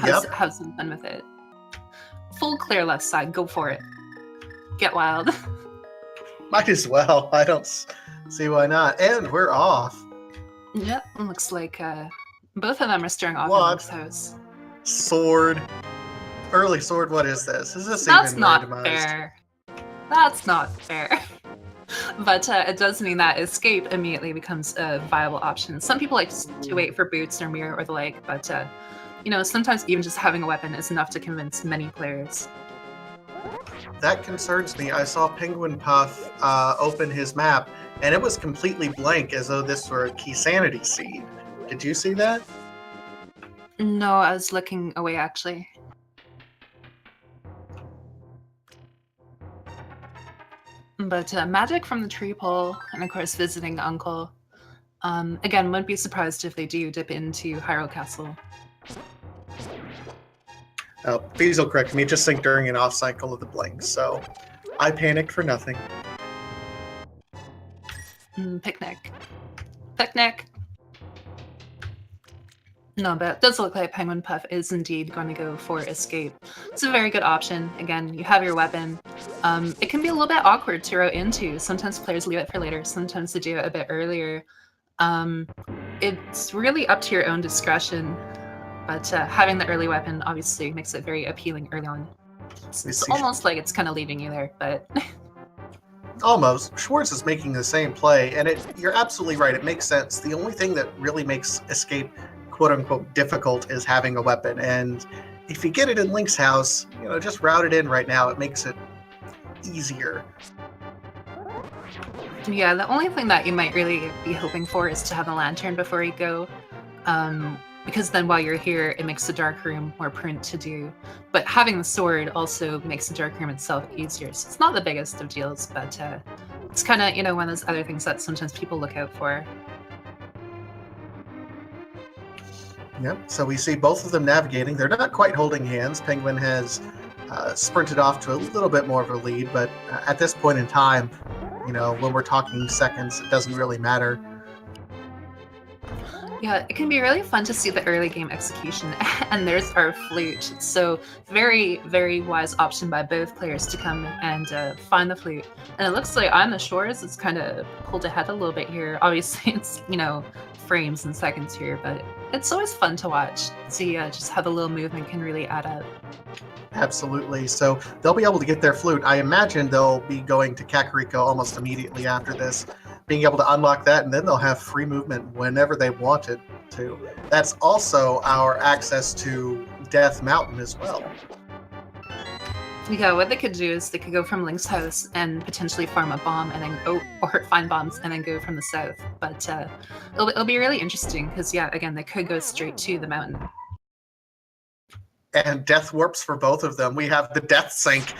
Yep. Have some fun with it. Full clear left side. Go for it. Get wild. Might as well. I don't see why not. And we're off. Yep. Looks like both of them are starting off in What? Link's house. Sword. Early sword, what is this? Is this That's even not randomized? fair. That's not fair. But it does mean that escape immediately becomes a viable option. Some people like to wait for boots or mirror or the like, but you know, sometimes even just having a weapon is enough to convince many players. That concerns me. I saw Penguinpuff open his map, and it was completely blank, as though this were a key sanity seed. Did you see that? No, I was looking away actually. But magic from the tree pole, and of course visiting Uncle. Again, wouldn't be surprised if they do dip into Hyrule Castle. Please will correct me, just think during an off cycle of the blink, so I panicked for nothing. Picnic. Picnic! No, but it does look like Penguinpuff is indeed going to go for escape. It's a very good option. Again, you have your weapon. It can be a little bit awkward to row into. Sometimes players leave it for later, sometimes they do it a bit earlier. It's really up to your own discretion, but having the early weapon obviously makes it very appealing early on. It's almost like it's kind of leaving you there, but... Almost. Schwarz is making the same play, and you're absolutely right, it makes sense. The only thing that really makes escape quote-unquote difficult is having a weapon, and if you get it in Link's house, you know, just route it in right now, it makes it easier. Yeah, the only thing that you might really be hoping for is to have a lantern before you go, because then while you're here, it makes the dark room more prone to do. But having the sword also makes the dark room itself easier, so it's not the biggest of deals, but it's kind of, you know, one of those other things that sometimes people look out for. Yep, so we see both of them navigating. They're not quite holding hands. Penguin has sprinted off to a little bit more of a lead, but at this point in time, you know, when we're talking seconds, it doesn't really matter. Yeah, it can be really fun to see the early game execution, and there's our flute. So very, very wise option by both players to come and find the flute. And it looks like on the shores, it's kind of pulled ahead a little bit here. Obviously, it's, you know, frames and seconds here, but it's always fun to watch. See just how the little movement can really add up. Absolutely. So they'll be able to get their flute. I imagine they'll be going to Kakariko almost immediately after this, being able to unlock that, and then they'll have free movement whenever they wanted to. That's also our access to Death Mountain as well. Yeah, what they could do is they could go from Link's house and potentially farm a bomb and then go, or find bombs and then go from the south. But it'll be really interesting because, yeah, again, they could go straight to the mountain. And death warps for both of them. We have the death sink.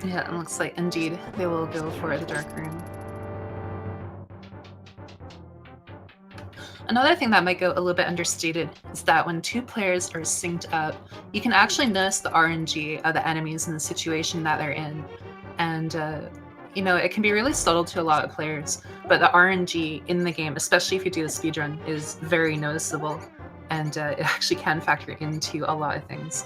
Yeah, it looks like indeed they will go for the dark room. Another thing that might go a little bit understated is that when two players are synced up, you can actually notice the RNG of the enemies in the situation that they're in. And, you know, it can be really subtle to a lot of players, but the RNG in the game, especially if you do the speedrun, is very noticeable. And it actually can factor into a lot of things.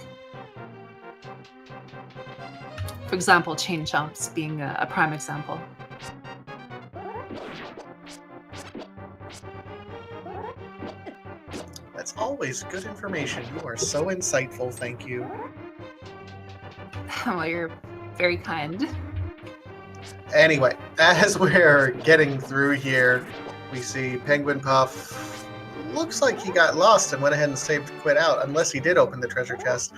For example, chain jumps being a prime example. That's always good information. You are so insightful, thank you. Well, you're very kind. Anyway, as we're getting through here, we see Penguinpuff. Looks like he got lost and went ahead and saved quit out, unless he did open the treasure chest.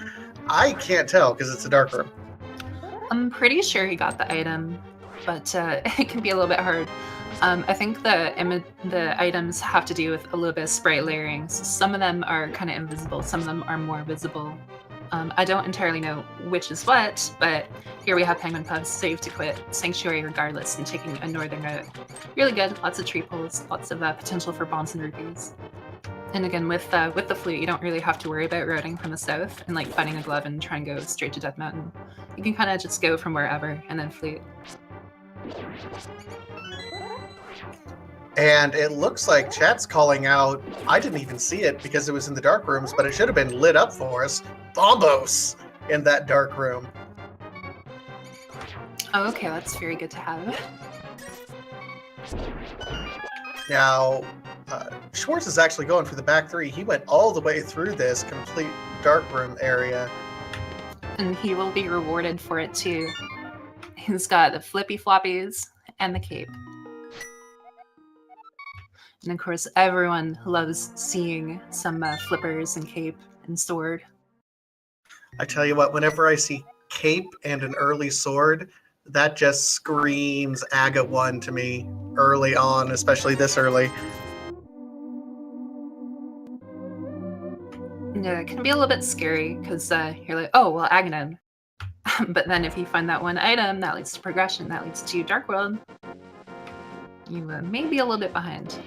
I can't tell because it's a dark room. I'm pretty sure he got the item, but it can be a little bit hard. I think the items have to do with a little bit of sprite layering. So some of them are kind of invisible, some of them are more visible. I don't entirely know which is what, but here we have Penguinpuff save to quit Sanctuary regardless and taking a northern route. Really good, lots of tree poles, lots of potential for bombs and rupees. And again, with the flute, you don't really have to worry about routing from the south and like finding a glove and try and go straight to Death Mountain. You can kind of just go from wherever and then flute. And it looks like chat's calling out, I didn't even see it because it was in the dark rooms, but it should have been lit up for us. Bombos in that dark room. Oh, okay, that's very good to have. Now, Schwartz is actually going for the back three. He went all the way through this complete dark room area. And he will be rewarded for it too. He's got the flippy floppies and the cape. And of course, everyone loves seeing some flippers and cape and sword. I tell you what, whenever I see cape and an early sword, that just screams Aga 1 to me early on, especially this early. Yeah, it can be a little bit scary because you're like, oh, well, Aghanim. But then if you find that one item, that leads to progression, that leads to Dark World, you may be a little bit behind.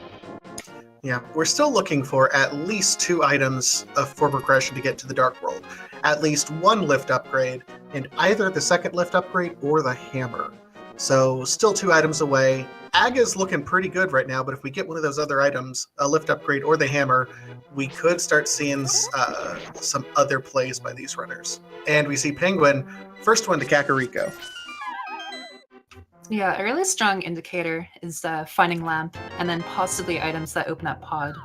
Yeah, we're still looking for at least 2 items for progression to get to the Dark World. At least 1 lift upgrade, and either the second lift upgrade or the hammer. So still 2 items away. Aga's looking pretty good right now, but if we get one of those other items, a lift upgrade or the hammer, we could start seeing some other plays by these runners. And we see Penguin, first one to Kakariko. Yeah, a really strong indicator is finding lamp, and then possibly items that open up pod.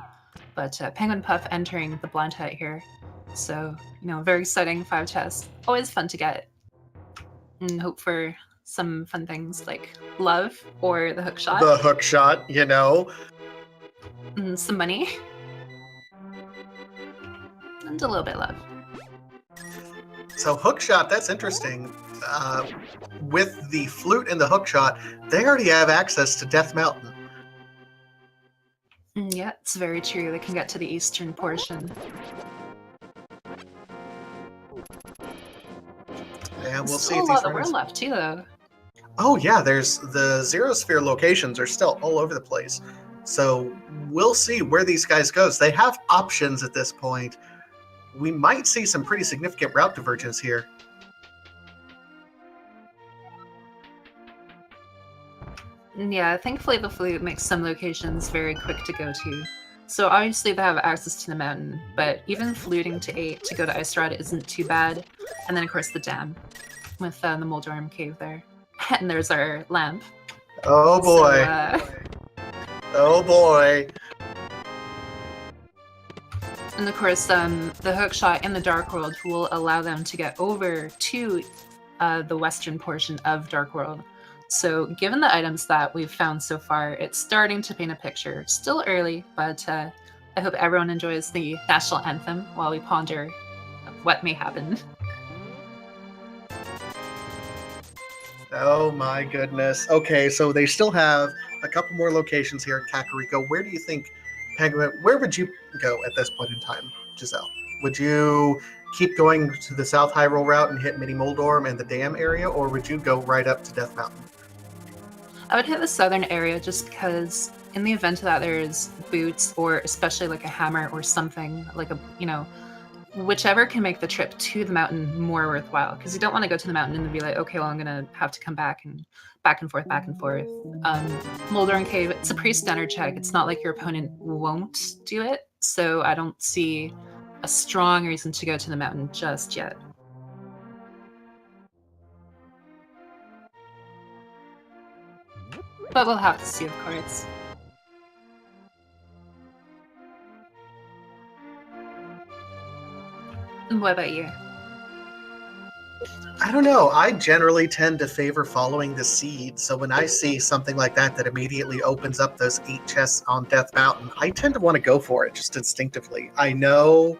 But Penguinpuff entering the blind hut here. So, very exciting 5 chests. Always fun to get. And hope for some fun things like love or the hook shot. The hook shot, And some money. And a little bit of love. So hook shot, that's interesting. With the flute and the hook shot, they already have access to Death Mountain. Yeah, it's very true. They can get to the eastern portion. And we'll There's see still if a lot these of runners... world left too, though. Oh yeah, there's the Zero Sphere locations are still all over the place. So we'll see where these guys go. They have options at this point. We might see some pretty significant route divergence here. Yeah, thankfully the flute makes some locations very quick to go to. So obviously they have access to the mountain, but even fluting to 8 to go to Ice Rod isn't too bad. And then of course the dam with the Moldorm cave there. And there's our lamp. Oh boy. Oh boy. And of course the hook shot in the Dark World will allow them to get over to the western portion of Dark World. So given the items that we've found so far, it's starting to paint a picture. Still early, but I hope everyone enjoys the national anthem while we ponder what may happen. Oh my goodness. Okay, so they still have a couple more locations here at Kakariko. Where do you think, Penguin, where would you go at this point in time, Giselle? Would you keep going to the South Hyrule route and hit Mini Moldorm and the dam area, or would you go right up to Death Mountain? I would hit the southern area just because in the event that there's boots or especially like a hammer or something, like whichever can make the trip to the mountain more worthwhile, because you don't want to go to the mountain and be like, okay, well, I'm going to have to come back and forth. Moldorm Cave, it's a pretty standard check. It's not like your opponent won't do it, so I don't see a strong reason to go to the mountain just yet. But we'll have to see, of course. What about you? I don't know. I generally tend to favor following the seed. So when I see something like that immediately opens up those 8 chests on Death Mountain, I tend to want to go for it just instinctively. I know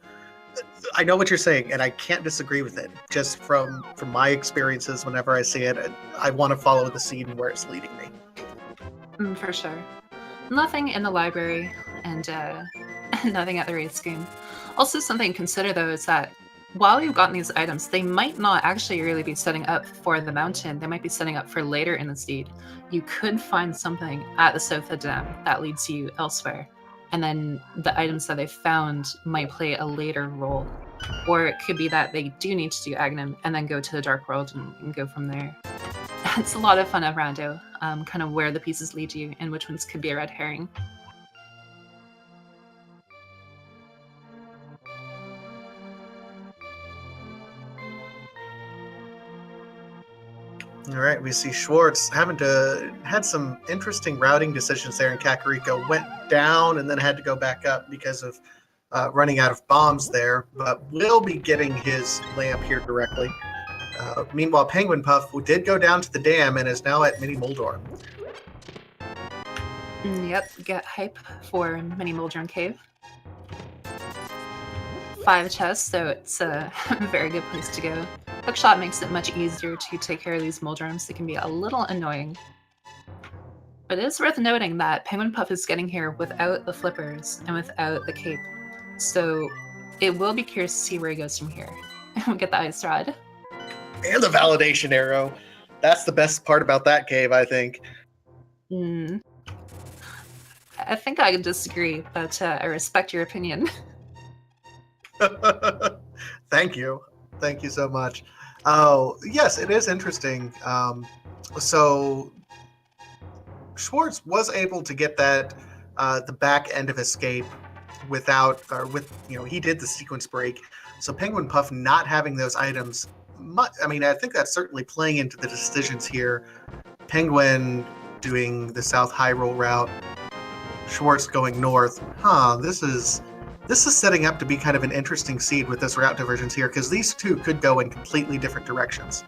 what you're saying, and I can't disagree with it. Just from my experiences, whenever I see it, I want to follow the seed and where it's leading me. For sure. Nothing in the library, and nothing at the race game. Also, something to consider, though, is that while you've gotten these items, they might not actually really be setting up for the mountain. They might be setting up for later in the seed. You could find something at the Sofa Dam that leads you elsewhere. And then the items that they found might play a later role. Or it could be that they do need to do Aghanim and then go to the Dark World and go from there. It's a lot of fun at Rando. kind of where the pieces lead you and which ones could be a red herring. All right, we see Schwartz had some interesting routing decisions there in Kakariko. Went down and then had to go back up because of running out of bombs there, but will be getting his lamp here directly. Meanwhile, Penguinpuff did go down to the dam and is now at Mini Moldor. Yep, get hype for Mini Moldron Cave. 5 chests, so it's a very good place to go. Hookshot makes it much easier to take care of these Moldrons. They can be a little annoying. But it is worth noting that Penguinpuff is getting here without the flippers and without the cape. So it will be curious to see where he goes from here. We'll get the ice rod. And the validation arrow. That's the best part about that cave, I think. I think I disagree, but I respect your opinion. Thank you. Thank you so much. Oh, yes, it is interesting. So Schwartz was able to get that the back end of escape he did the sequence break. So Penguinpuff not having those items, I think that's certainly playing into the decisions here. Penguin doing the South High Roll route, Schwartz going north. This is setting up to be kind of an interesting seed with this route divergence here, because these two could go in completely different directions.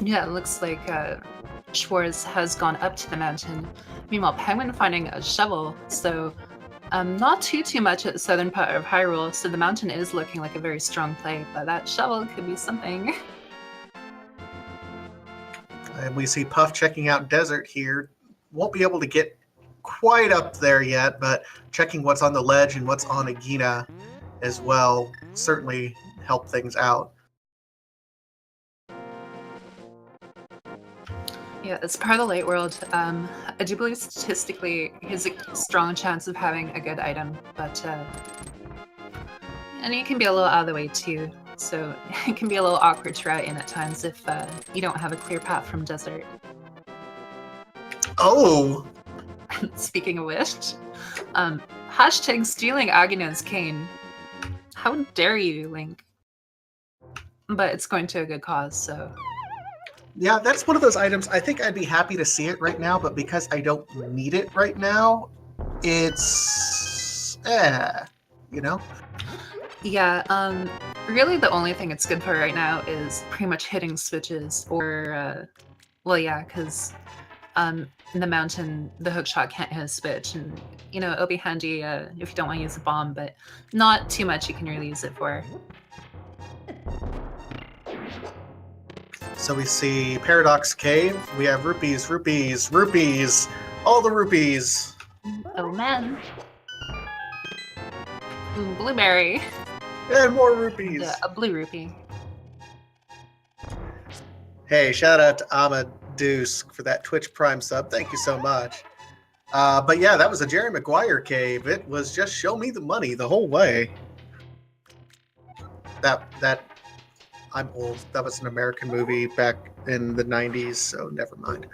Yeah, it looks like Schwartz has gone up to the mountain. Meanwhile, Penguin finding a shovel, so not too much at the southern part of Hyrule, so the mountain is looking like a very strong play, but that shovel could be something. And we see Puff checking out Desert here. Won't be able to get quite up there yet, but checking what's on the ledge and what's on Agina as well certainly help things out. Yeah, it's part of the light world. I do believe statistically he has a strong chance of having a good item, but and it can be a little out of the way too, so it can be a little awkward to route in at times if you don't have a clear path from Desert. Oh! Speaking of which, hashtag stealing Agina's cane. How dare you, Link? But it's going to a good cause, so... Yeah, that's one of those items. I think I'd be happy to see it right now, but because I don't need it right now, it's... you know? Yeah, really the only thing it's good for right now is pretty much hitting switches, or, well, yeah, because in the mountain, the hookshot can't hit a switch, and, it'll be handy if you don't want to use a bomb, but not too much you can really use it for. So we see Paradox Cave. We have rupees, all the rupees. Oh man. Ooh, blueberry. And more rupees. Yeah, a blue rupee. Hey, shout out to Amadeus for that Twitch Prime sub. Thank you so much. But yeah, that was a Jerry Maguire cave. It was just show me the money the whole way. I'm old. That was an American movie back in the 90s, so never mind.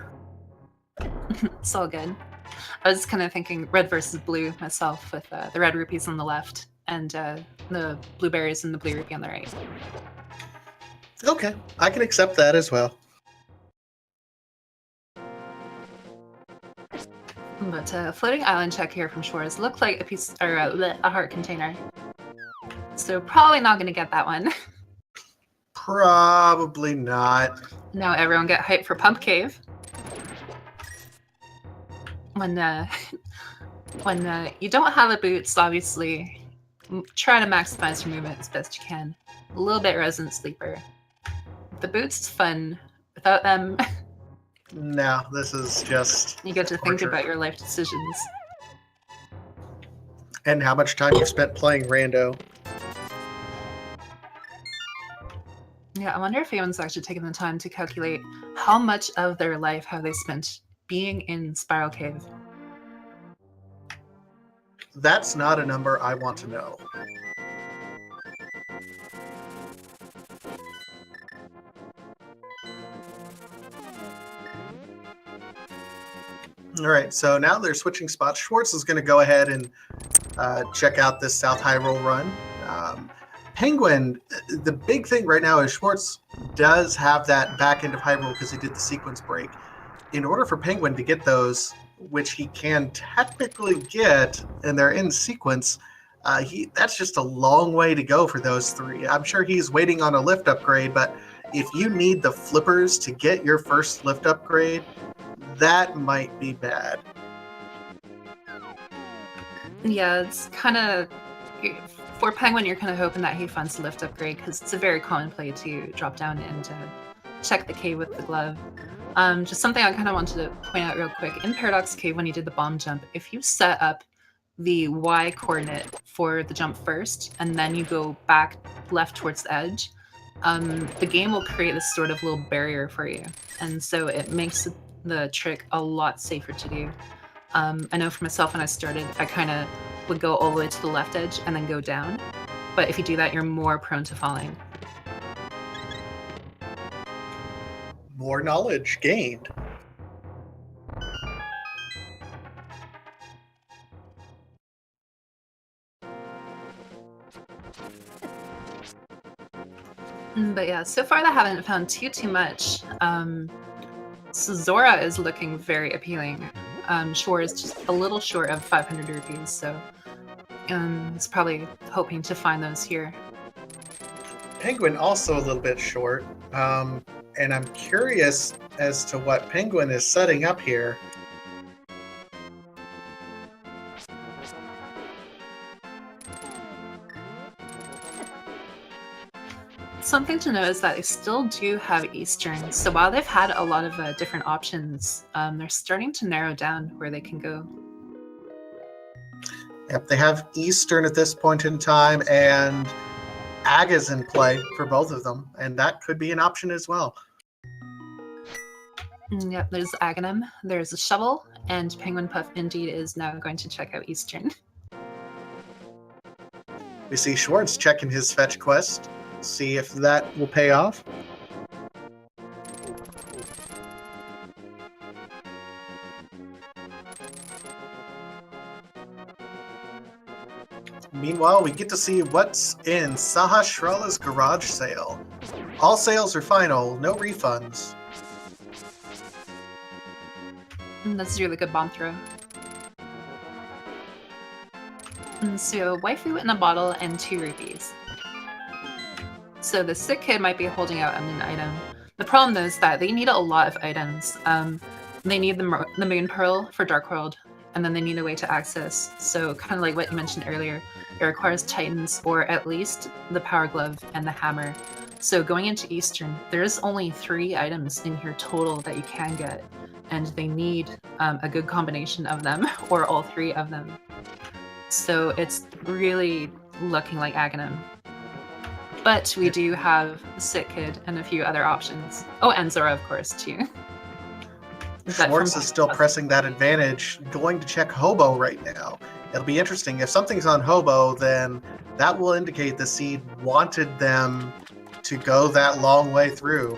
It's all good. I was kind of thinking red versus blue myself, with the red rupees on the left and the blueberries and the blue rupee on the right. Okay, I can accept that as well. But floating island check here from Schwartz looked like a heart container. So probably not going to get that one. Probably not. Now everyone get hyped for Pump Cave. When you don't have the boots, obviously, try to maximize your movement as best you can. A little bit Resident Sleeper. The boots is fun. Without them, no, this is just... You get to think about your life decisions. And how much time you spent playing Rando. Yeah, I wonder if anyone's actually taken the time to calculate how much of their life have they spent being in Spiral Cave. That's not a number I want to know. All right, so now they're switching spots. Schwartz is going to go ahead and check out this South Hyrule run. Penguin, the big thing right now is Schwartz does have that back end of Hyrule because he did the sequence break. In order for Penguin to get those, which he can technically get, and they're in sequence, that's just a long way to go for those three. I'm sure he's waiting on a lift upgrade, but if you need the flippers to get your first lift upgrade, that might be bad. Yeah, it's kind of... For Penguin, you're kind of hoping that he finds the lift upgrade because it's a very common play to drop down and check the cave with the glove. Just something I kind of wanted to point out real quick. In Paradox Cave, when you did the bomb jump, if you set up the Y coordinate for the jump first, and then you go back left towards the edge, the game will create this sort of little barrier for you. And so it makes the trick a lot safer to do. I know for myself when I started, I kind of would go all the way to the left edge and then go down. But if you do that, you're more prone to falling. More knowledge gained. But yeah, so far I haven't found too much. So Zora is looking very appealing. Shore is just a little short of 500 rupees, so it's probably hoping to find those here. Penguin also a little bit short, and I'm curious as to what Penguin is setting up here. Something to know is that they still do have Eastern, so while they've had a lot of different options, they're starting to narrow down where they can go. Yep, they have Eastern at this point in time, and Aga's in play for both of them, and that could be an option as well. Yep, there's Aghanim, there's a shovel, and Penguinpuff indeed is now going to check out Eastern. We see Schwartz checking his fetch quest. See if that will pay off. Meanwhile, we get to see what's in Sahasrala's garage sale. All sales are final, no refunds. That's a really good bomb throw. So, waifu in a bottle and 2 rupees. So the sick kid might be holding out on an item. The problem though is that they need a lot of items. They need the Moon Pearl for Dark World, and then they need a way to access. So kind of like what you mentioned earlier, it requires Titans, or at least the Power Glove and the Hammer. So going into Eastern, there's only 3 items in here total that you can get, and they need a good combination of them, or all 3 of them. So it's really looking like Aghanim. But we do have the Sick Kid and a few other options. Oh, and Zora, of course, too. Schwartz is still pressing that advantage, going to check Hobo right now. It'll be interesting. If something's on Hobo, then that will indicate the seed wanted them to go that long way through.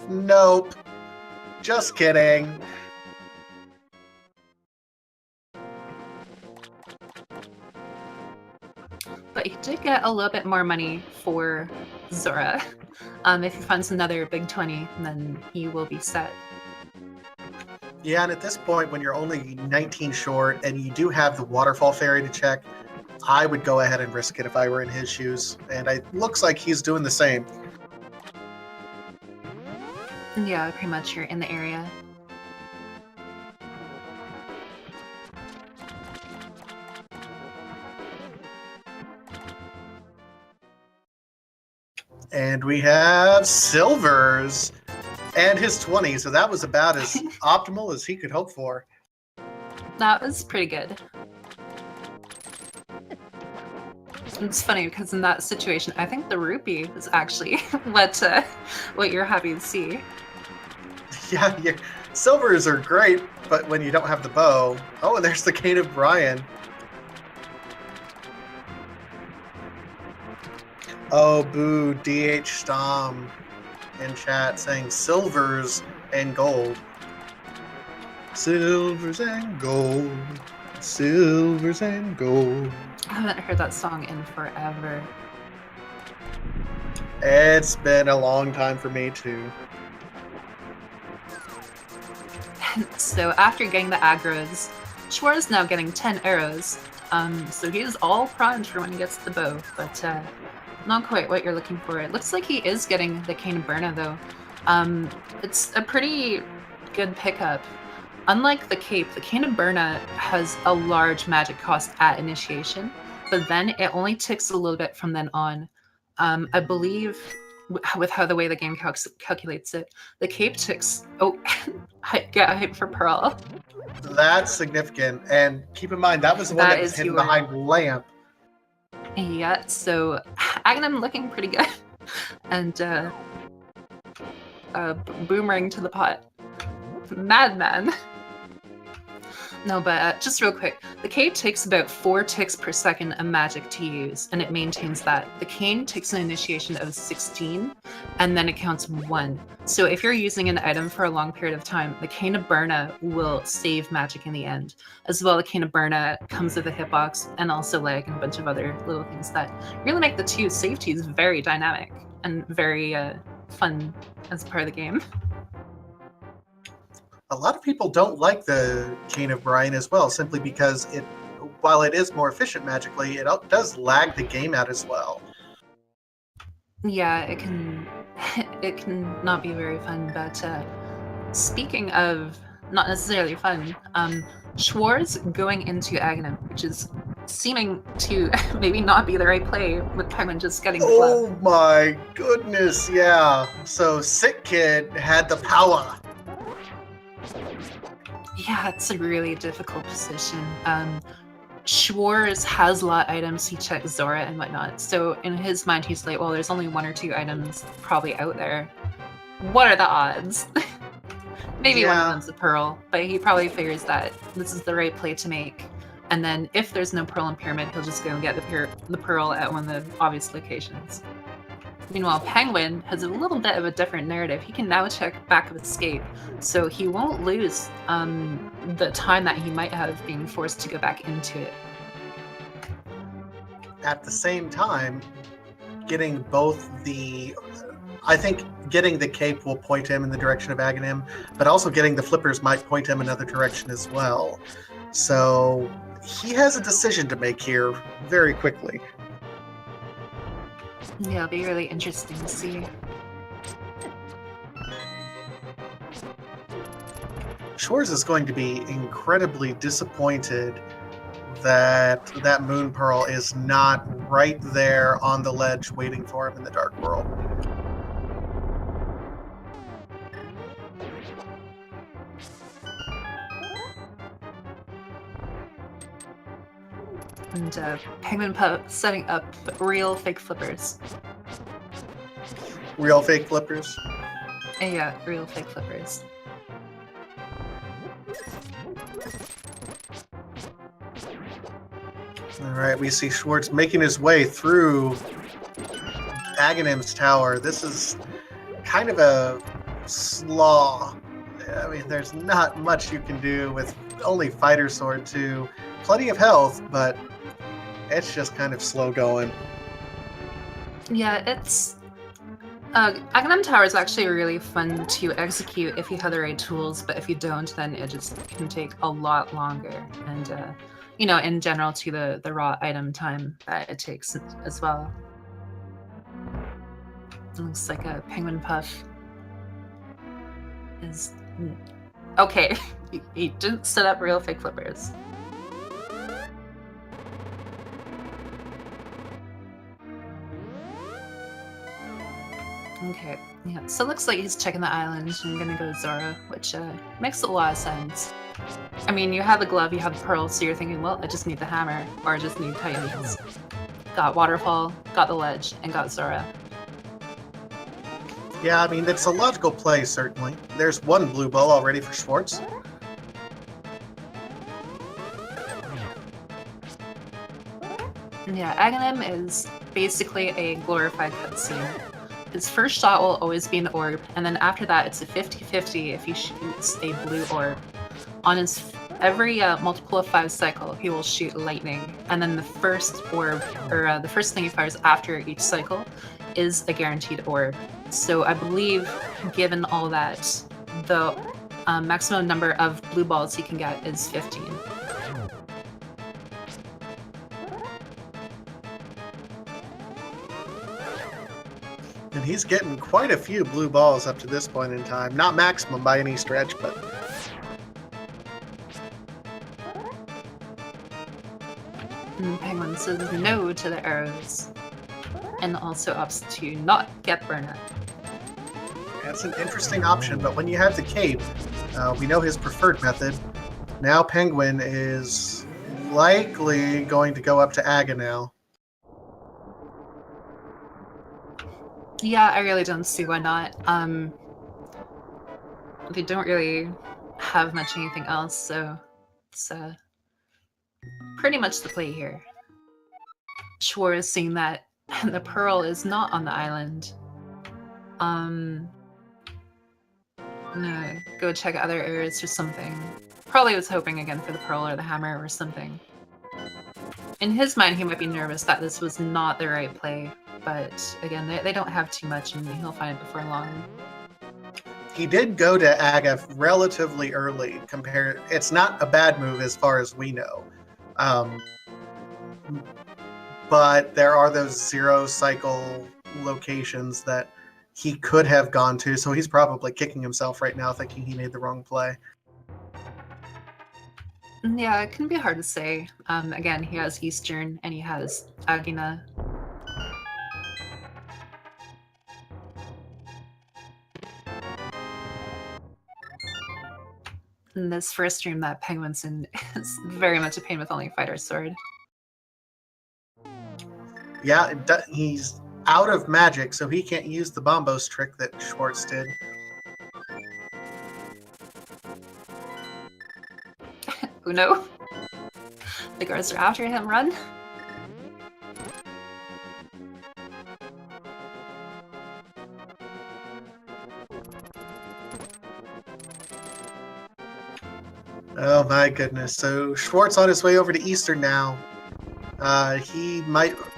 Nope. Just kidding. But you did get a little bit more money for Zora. If he finds another big 20, then he will be set. Yeah, and at this point, when you're only 19 short and you do have the Waterfall Fairy to check, I would go ahead and risk it if I were in his shoes. And it looks like he's doing the same. Yeah, pretty much you're in the area. And we have Silvers and his 20, so that was about as optimal as he could hope for. That was pretty good. It's funny because in that situation, I think the rupee is actually what you're happy to see. Yeah, Silvers are great, but when you don't have the bow... Oh, and there's the Cane of Brian. Oh, boo, DH Stom in chat saying silvers and gold. Silvers and gold. Silvers and gold. I haven't heard that song in forever. It's been a long time for me too. So after getting the aggros, Schwarz is now getting 10 arrows. So he is all primed for when he gets the bow, but not quite what you're looking for. It looks like he is getting the Cane of Burna though. It's a pretty good pickup. Unlike the Cape, the Cane of Burna has a large magic cost at initiation, but then it only ticks a little bit from then on. I believe with how the way the game calculates it, the Cape ticks. Oh, get hype for Pearl. That's significant, and keep in mind that was the one that was hidden behind lamp. Yeah, so Aghanim looking pretty good, and boomerang to the pot, madman. No, but just real quick, the Cape takes about 4 ticks per second of magic to use, and it maintains that. The Cane takes an initiation of 16, and then it counts 1. So if you're using an item for a long period of time, the Cane of Burna will save magic in the end. As well, the Cane of Burna comes with a hitbox, and also leg, and a bunch of other little things that really make the two safeties very dynamic and very fun as part of the game. A lot of people don't like the Cane of Brine as well, simply because while it is more efficient magically, it does lag the game out as well. Yeah, it can not be very fun, but speaking of not necessarily fun, Schwarz going into Aghanim, which is seeming to maybe not be the right play with Penguin just getting the glove. Oh my goodness, yeah. So Sick Kid had the power. Yeah, it's a really difficult position. Schwarz has a lot of items. He checks Zora and whatnot. So in his mind, he's like, well, there's only 1 or 2 items probably out there. What are the odds? Maybe one of them's a Pearl, but he probably figures that this is the right play to make. And then if there's no Pearl in Pyramid, he'll just go and get the Pearl at one of the obvious locations. Meanwhile, Penguin has a little bit of a different narrative. He can now check back of escape, so he won't lose the time that he might have being forced to go back into it. At the same time, getting both I think getting the Cape will point him in the direction of Aghanim, but also getting the Flippers might point him another direction as well. So he has a decision to make here very quickly. Yeah, it'll be really interesting to see. Schwarz is going to be incredibly disappointed that that Moon Pearl is not right there on the ledge waiting for him in the Dark World. And Penguinpuff setting up real fake flippers. Real fake flippers? Yeah, real fake flippers. Alright, we see Schwarz making his way through Aghanim's tower. This is kind of a slaw. I mean, there's not much you can do with only Fighter Sword 2. Plenty of health, but it's just kind of slow going. Yeah, it's... Aghanim Tower is actually really fun to execute if you have the right tools, but if you don't, then it just can take a lot longer. And, in general, to the raw item time that it takes as well. It looks like a Penguinpuff is... Okay, he didn't set up real fake flippers. Okay, yeah, so it looks like he's checking the island. I'm gonna go Zora, which makes a lot of sense. I mean, you have the glove, you have the pearl, so you're thinking, well, I just need the hammer, or I just need Titans. Got Waterfall, got the ledge, and got Zora. Yeah, I mean, it's a logical play, certainly. There's one blue ball already for Schwarz. Yeah, Aghanim is basically a glorified cutscene. His first shot will always be an orb, and then after that it's a 50-50 if he shoots a blue orb. On his every multiple of 5 cycle, he will shoot lightning, and then the first orb, or the first thing he fires after each cycle, is a guaranteed orb. So I believe, given all that, the maximum number of blue balls he can get is 15. And he's getting quite a few blue balls up to this point in time. Not maximum by any stretch, but... Penguin says no to the arrows, and also opts to not get burnout. That's an interesting option, but when you have the cape, we know his preferred method. Now Penguin is likely going to go up to Aga now. Yeah, I really don't see why not. They don't really have much anything else, so it's pretty much the play here. Schwarz is seeing that the pearl is not on the island. I'm gonna go check other areas for something. Probably was hoping again for the pearl or the hammer or something. In his mind, he might be nervous that this was not the right play, but again, they don't have too much and he'll find it before long. He did go to Aga relatively early. It's not a bad move as far as we know. But there are those 0 cycle locations that he could have gone to, so he's probably kicking himself right now thinking he made the wrong play. Yeah, it can be hard to say. Again, he has Eastern and he has Agina. In this first stream that Penguin's in is very much a pain with only Fighter's Sword. Yeah, he's out of magic, so he can't use the Bombos trick that Schwarz did. Uno? The guards are after him, run! Oh my goodness. So Schwarz on his way over to Eastern now.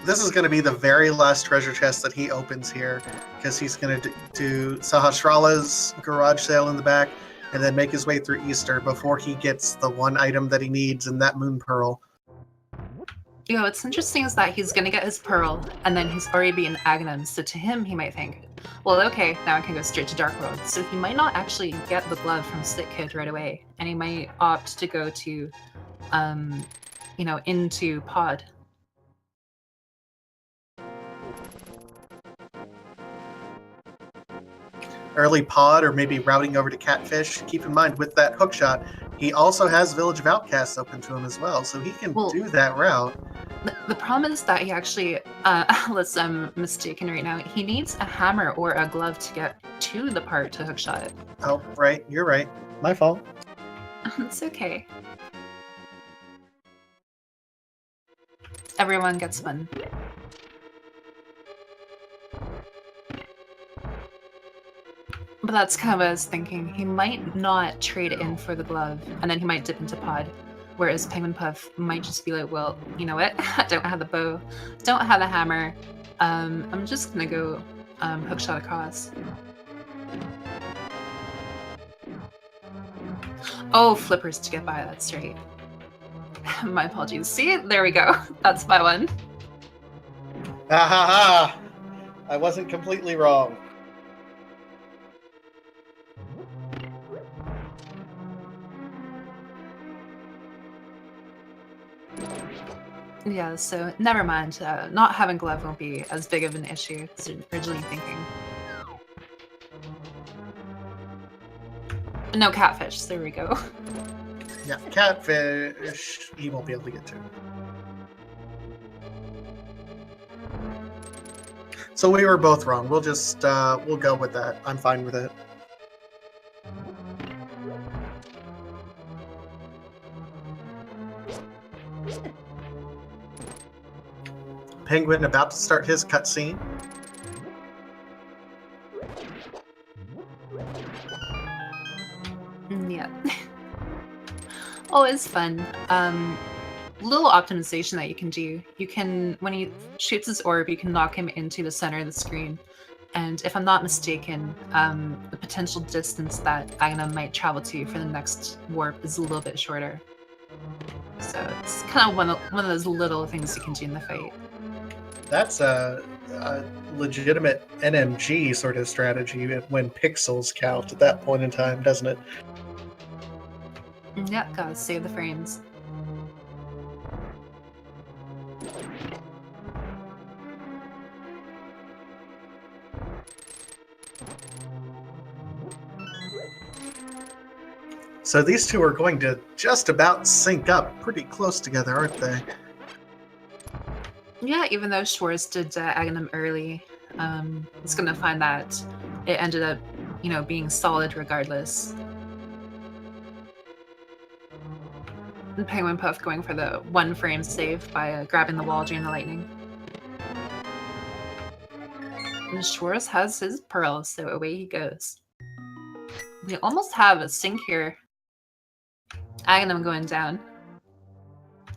This is going to be the very last treasure chest that he opens here, because he's going to do Sahasrala's garage sale in the back, and then make his way through Easter before he gets the one item that he needs in that moon pearl. You know, what's interesting is that he's gonna get his pearl, and then he's already being Aghanim, so to him, he might think, well, okay, now I can go straight to Dark World. So he might not actually get the glove from Sick Kid right away, and he might opt to go to, you know, into Pod. Early Pod, or maybe routing over to Catfish. Keep in mind, with that hookshot, he also has Village of Outcasts open to him as well, so he can do that route. The problem is that he actually, unless I'm mistaken right now, he needs a hammer or a glove to get to the part to hookshot. Oh, right. You're right. My fault. It's okay. Everyone gets one. But that's kind of what I was thinking. He might not trade in for the glove, and then he might dip into Pod. Whereas Penguinpuff might just be like, well, you know what? I don't have the bow, don't have the hammer. I'm just gonna go hookshot across. Oh, flippers to get by, that's right. My apologies. See, there we go. That's my one. Ha ha ha! I wasn't completely wrong. Yeah, so never mind. Not having glove won't be as big of an issue as originally thinking. No catfish, there we go. Yeah, Catfish, he won't be able to get to. So we were both wrong. We'll just, we'll go with that. I'm fine with it. Penguin about to start his cutscene. Yeah. Always fun. Little optimization that you can do. You can, when he shoots his orb, you can knock him into the center of the screen. And if I'm not mistaken, the potential distance that item might travel to for the next warp is a little bit shorter. So it's kind of one of those little things you can do in the fight. That's a legitimate NMG sort of strategy when pixels count at that point in time, doesn't it? Yeah, gotta save the frames. So these two are going to just about sync up pretty close together, aren't they? Yeah, even though Schwartz did Aghanim early, it's gonna find that it ended up, being solid regardless. And Penguinpuff going for the 1 frame save by grabbing the wall during the lightning. And Schwartz has his pearls, so away he goes. We almost have a sync here. Aghanim going down.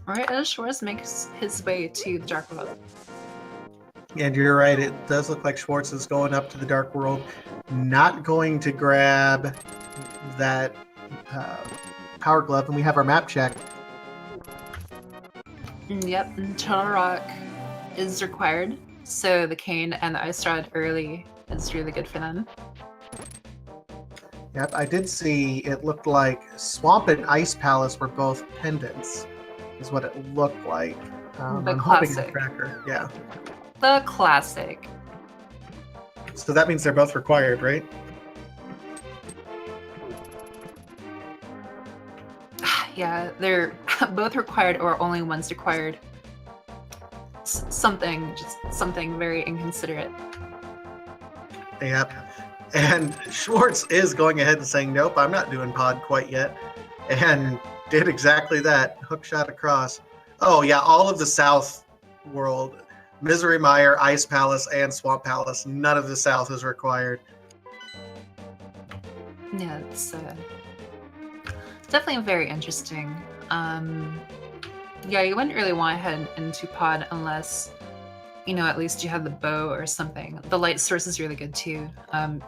Right as Schwartz makes his way to the Dark World. And you're right, it does look like Schwartz is going up to the Dark World. Not going to grab that Power Glove, and we have our map check. Yep, and Turtle Rock is required, so the Cane and the Ice Rod early is really good for them. Yep, I did see it looked like Swamp and Ice Palace were both pendants, is what it looked like. The I'm hoping it's a classic. tracker. Yeah. The classic. So that means they're both required, right? Yeah, they're both required or only one's required. Just something very inconsiderate. Yep. And Schwartz is going ahead and saying, nope, I'm not doing pod quite yet. And did exactly that. Hook shot across. Oh, yeah, all of the South world. Misery Mire, Ice Palace, and Swamp Palace. None of the South is required. Yeah, it's definitely very interesting. Yeah, you wouldn't really want to head into pod unless, at least you have the bow or something. The light source is really good too,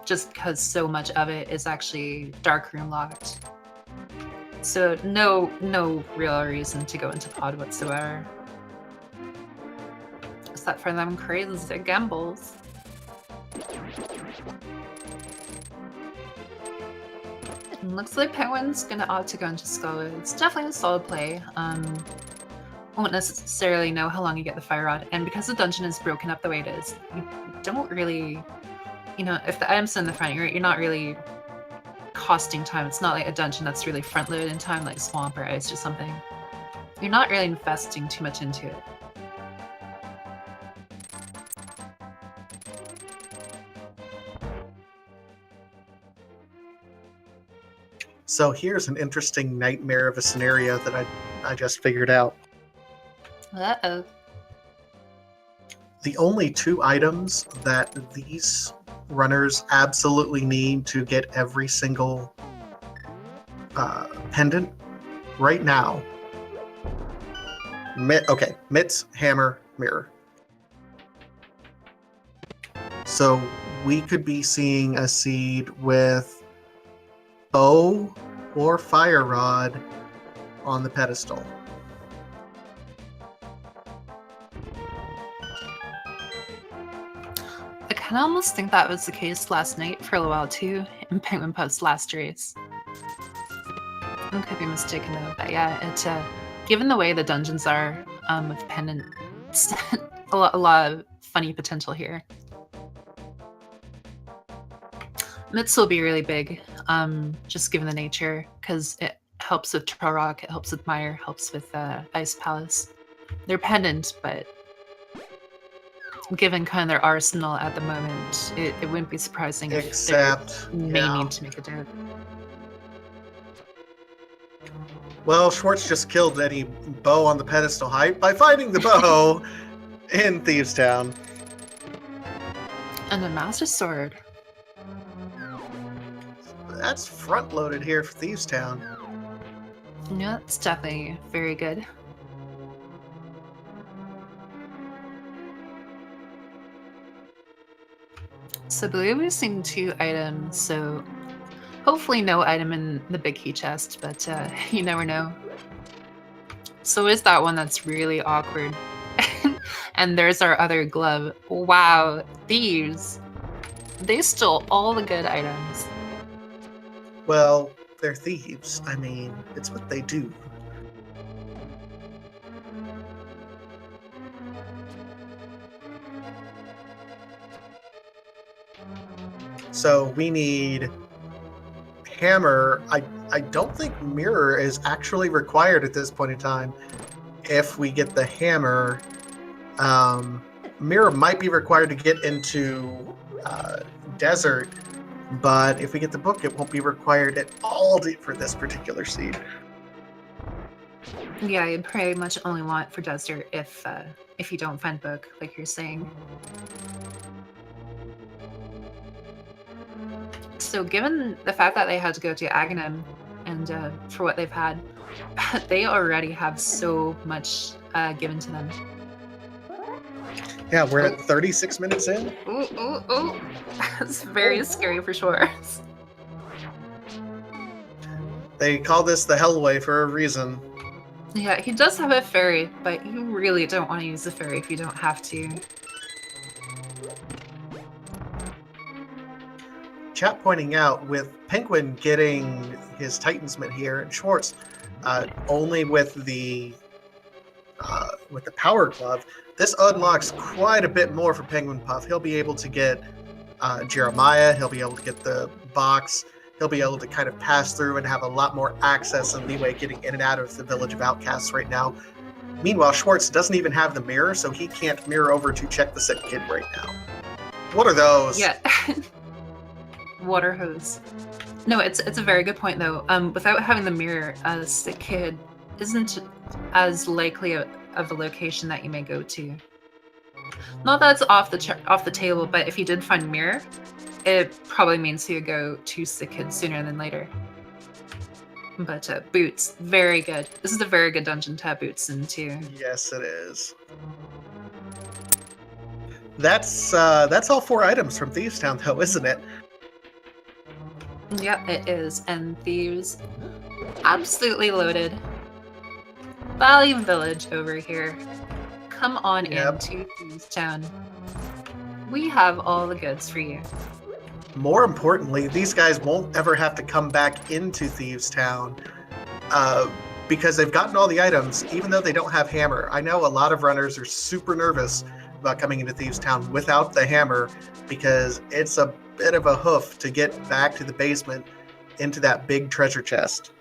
just because so much of it is actually darkroom locked. So no real reason to go into pod whatsoever. Except for them crazy gambles. It looks like Penguin's gonna opt to go into Skull. It's definitely a solid play. Won't necessarily know how long you get the Fire Rod, and because the dungeon is broken up the way it is, you don't really, if the item's in the front, you're not really costing time. It's not like a dungeon that's really front-loaded in time, like Swamp or Ice or something. You're not really investing too much into it. So here's an interesting nightmare of a scenario that I just figured out. Uh-oh. The only 2 items that these runners absolutely need to get every single pendant right now. Mitts, Hammer, Mirror. So we could be seeing a seed with Bow or Fire Rod on the pedestal. I kind of almost think that was the case last night for a while too, in Penguinpuff's last race. I could be mistaken though, but yeah, given the way the dungeons are with pendants, a lot of funny potential here. Mitts will be really big, just given the nature, because it helps with Turtle Rock, it helps with Mire, helps with Ice Palace. They're pendant, but given kind of their arsenal at the moment, it wouldn't be surprising if they may need to make a dip. Well, Schwartz just killed any bow on the pedestal height by finding the bow in Thieves Town. And a Master Sword. That's front-loaded here for Thieves Town. Yeah, it's definitely very good. So I believe we've seen 2 items, so hopefully no item in the big key chest, but you never know. So is that one that's really awkward. And there's our other glove. Wow, thieves. They stole all the good items. Well, they're thieves. I mean, it's what they do. So we need hammer. I don't think mirror is actually required at this point in time. If we get the hammer, mirror might be required to get into desert, but if we get the book, it won't be required at all for this particular seed. Yeah, you pretty much only want for desert if you don't find book, like you're saying. So given the fact that they had to go to Aghanim and for what they've had, they already have so much given to them. Yeah, we're at 36 minutes in. Ooh, ooh, ooh. That's very scary for sure. They call this the Hellway for a reason. Yeah, he does have a fairy, but you really don't want to use the fairy if you don't have to. Chat pointing out, with Penguin getting his Titan's Mitt here, and Schwartz only with the Power Glove, this unlocks quite a bit more for Penguinpuff. He'll be able to get Jeremiah, he'll be able to get the box, he'll be able to kind of pass through and have a lot more access and leeway getting in and out of the Village of Outcasts right now. Meanwhile, Schwartz doesn't even have the mirror, so he can't mirror over to check the sick kid right now. What are those? Yeah. Water hose. No, it's a very good point though. Without having the mirror, a sick kid isn't as likely of a location that you may go to. Not that it's off the table, but if you did find a mirror, it probably means you go to sick kid sooner than later. But boots, very good. This is a very good dungeon to have boots into. Yes, it is. That's all 4 items from Thieves Town, though, isn't it? Yep, it is. And thieves, absolutely loaded. Valley Village over here. Come on into Thieves Town. We have all the goods for you. More importantly, these guys won't ever have to come back into Thieves Town because they've gotten all the items, even though they don't have hammer. I know a lot of runners are super nervous about coming into Thieves Town without the hammer because it's a bit of a hoof to get back to the basement into that big treasure chest.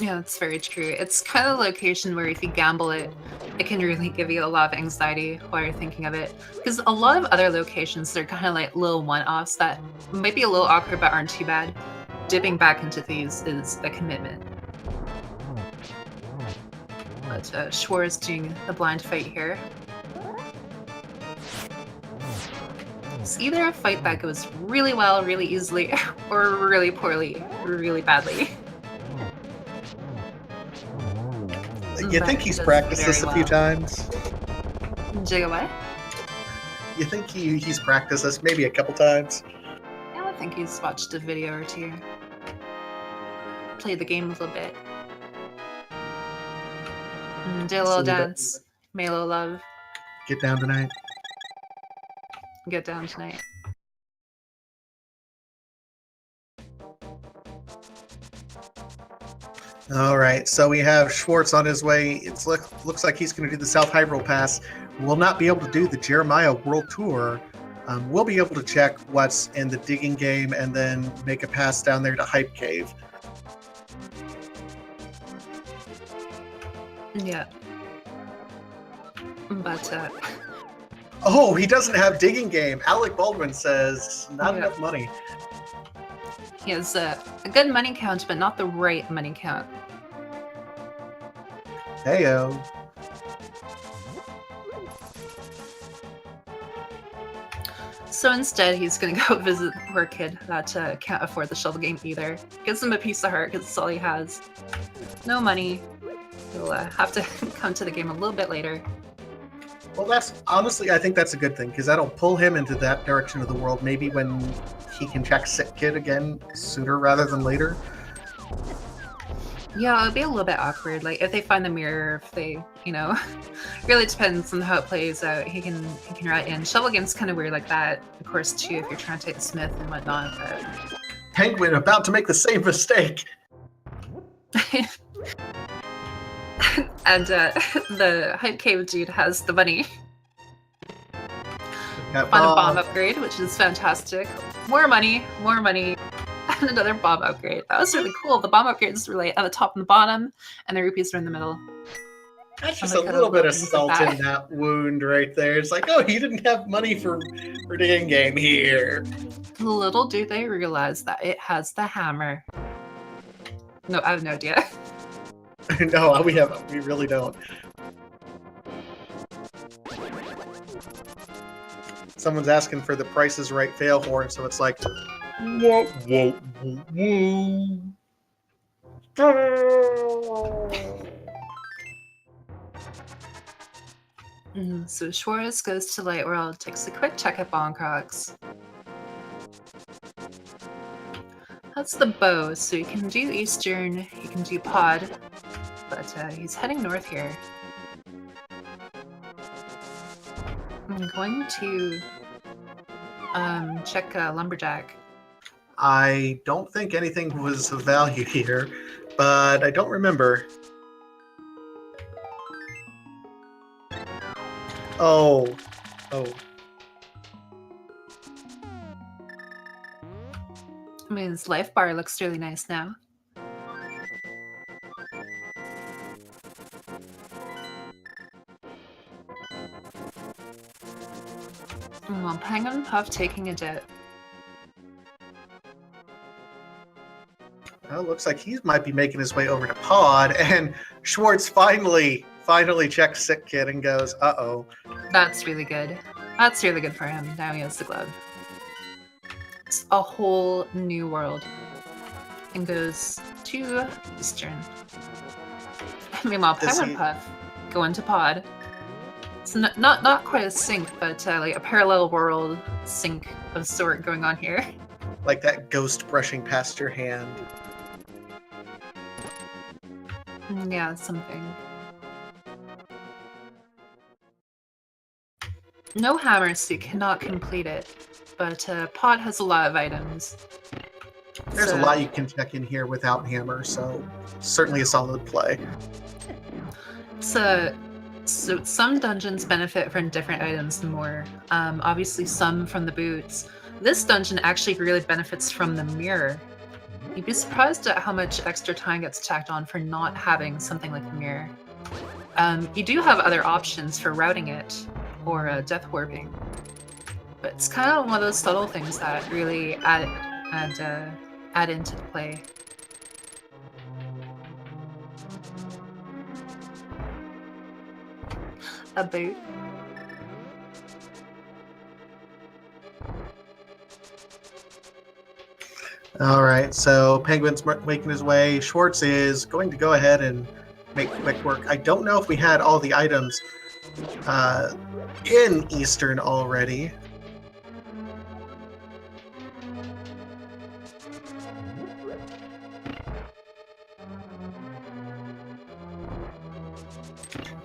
Yeah, that's very true. It's kind of a location where if you gamble it, it can really give you a lot of anxiety while you're thinking of it. Because a lot of other locations, they're kind of like little one-offs that might be a little awkward but aren't too bad. Dipping back into these is a commitment. But Schwartz doing a blind fight here. It's either a fight that goes really well, really easily, or really poorly, really badly. You think he's practiced this a few times? Jigga what? You think he's practiced this maybe a couple times? Yeah, I think he's watched a video or two. Played the game a little bit. Did a little dance. Made a little love. Get down tonight. Get down tonight. All right, so we have Schwartz on his way. It looks like he's going to do the South Hyrule Pass. We'll not be able to do the Jeremiah World Tour. We'll be able to check what's in the digging game and then make a pass down there to Hype Cave. Yeah. But, Oh, he doesn't have digging game. Alec Baldwin says not enough money. He has a good money count, but not the right money count. Heyo. So instead, he's gonna go visit the poor kid that can't afford the shovel game either. Gives him a piece of heart because it's all he has. No money. He'll have to come to the game a little bit later. Well, that's honestly, I think that's a good thing because that'll pull him into that direction of the world. Maybe when he can check Sick Kid again sooner rather than later. Yeah, it'll be a little bit awkward. Like if they find the mirror, if they, you know, really depends on how it plays out. He can write in. Shovel game's kind of weird like that, of course, too. If you're trying to take the Smith and whatnot. But Penguin about to make the same mistake. And the Hype Cave dude has the bunny. On a bomb upgrade, which is fantastic. More money, and another bomb upgrade. That was really cool. The bomb upgrades were like at the top and the bottom, and the rupees were in the middle. That's just a little bit of salt in that wound right there. It's like, oh, he didn't have money for the in-game here. Little do they realize that it has the hammer. No, I have no idea. No, we really don't. Someone's asking for the Price is Right fail horn, so it's like, whoa, whoa, whoa, whoa. So Schwarz goes to Light World, takes a quick check at Bonkrog's. That's the bow, so you can do Eastern, you can do Pod, but he's heading north here. I'm going to check Lumberjack. I don't think anything was of value here, but I don't remember. Oh. I mean, his life bar looks really nice now. Well, Penguinpuff taking a dip. Well, looks like he might be making his way over to Pod, and Schwarz finally checks Sick Kid and goes, uh-oh. That's really good. That's really good for him. Now he has the glove. It's a whole new world. And goes to Eastern. Meanwhile, Penguinpuff going to Pod. It's not quite a sync, but like a parallel world sync of sort going on here. Like that ghost brushing past your hand. Yeah, something. No hammer, so you cannot complete it. But Pod has a lot of items. There's a lot you can check in here without hammer, so certainly a solid play. So some dungeons benefit from different items more. Obviously some from the boots. This dungeon actually really benefits from the mirror. You'd be surprised at how much extra time gets tacked on for not having something like the mirror. You do have other options for routing it, or death warping. But it's kind of one of those subtle things that really add into the play. A boot. All right, so Penguin's making his way. Schwarz is going to go ahead and make quick work. I don't know if we had all the items in Eastern already.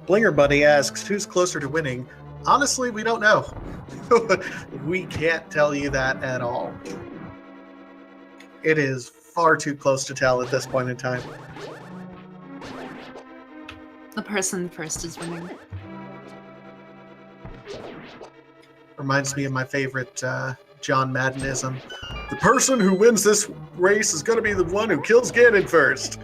Blinger Buddy asks, who's closer to winning? Honestly, we don't know. We can't tell you that at all. It is far too close to tell at this point in time. The person first is winning. Reminds me of my favorite John Maddenism. The person who wins this race is going to be the one who kills Ganon first.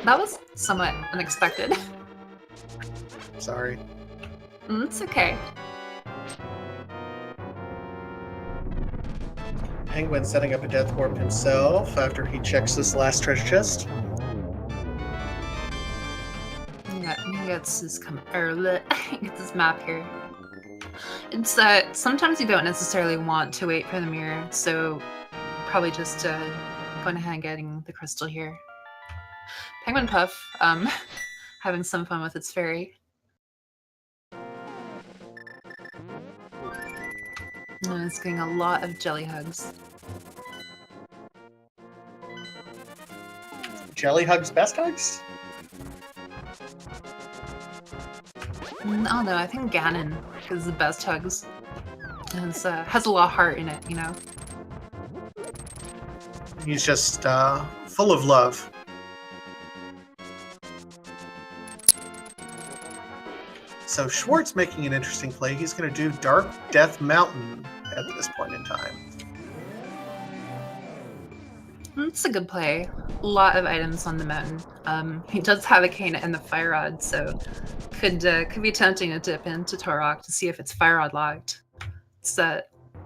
That was somewhat unexpected. Sorry. It's okay. Penguin setting up a death warp himself after he checks this last treasure chest. Yeah, he gets his he gets his map here. It's sometimes you don't necessarily want to wait for the mirror, so probably just going ahead and getting the crystal here. Penguinpuff, having some fun with its fairy. And it's getting a lot of jelly hugs. Jelly hugs, best hugs? Oh no, I think Ganon is the best hugs. And has a lot of heart in it, you know? He's just full of love. So Schwartz making an interesting play. He's going to do Dark Death Mountain at this point in time. It's a good play. A lot of items on the mountain. He does have a cane and the fire rod, so could be tempting to dip into Torok to see if it's fire rod locked. It's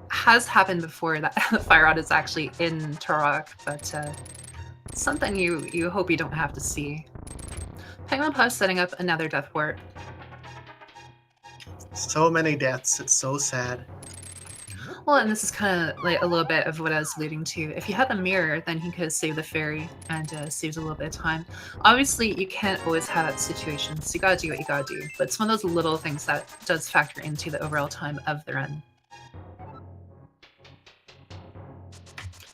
has happened before that the fire rod is actually in Torok, but something you hope you don't have to see. Penguinpuff setting up another death wart. So many deaths. It's so sad. Well, and this is kind of like a little bit of what I was alluding to. If you had the mirror, then he could save the fairy and saves a little bit of time. Obviously, you can't always have that situation, so you gotta do what you gotta do. But it's one of those little things that does factor into the overall time of the run.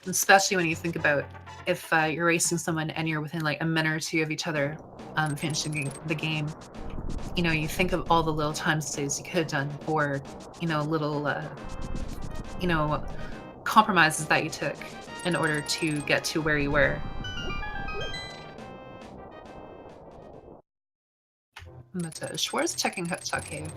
Especially when you think about if you're racing someone and you're within like a minute or two of each other finishing the game. You know, you think of all the little time saves you could have done, or, you know, little you know, compromises that you took in order to get to where you were. But Schwartz checking Hutchak Cave.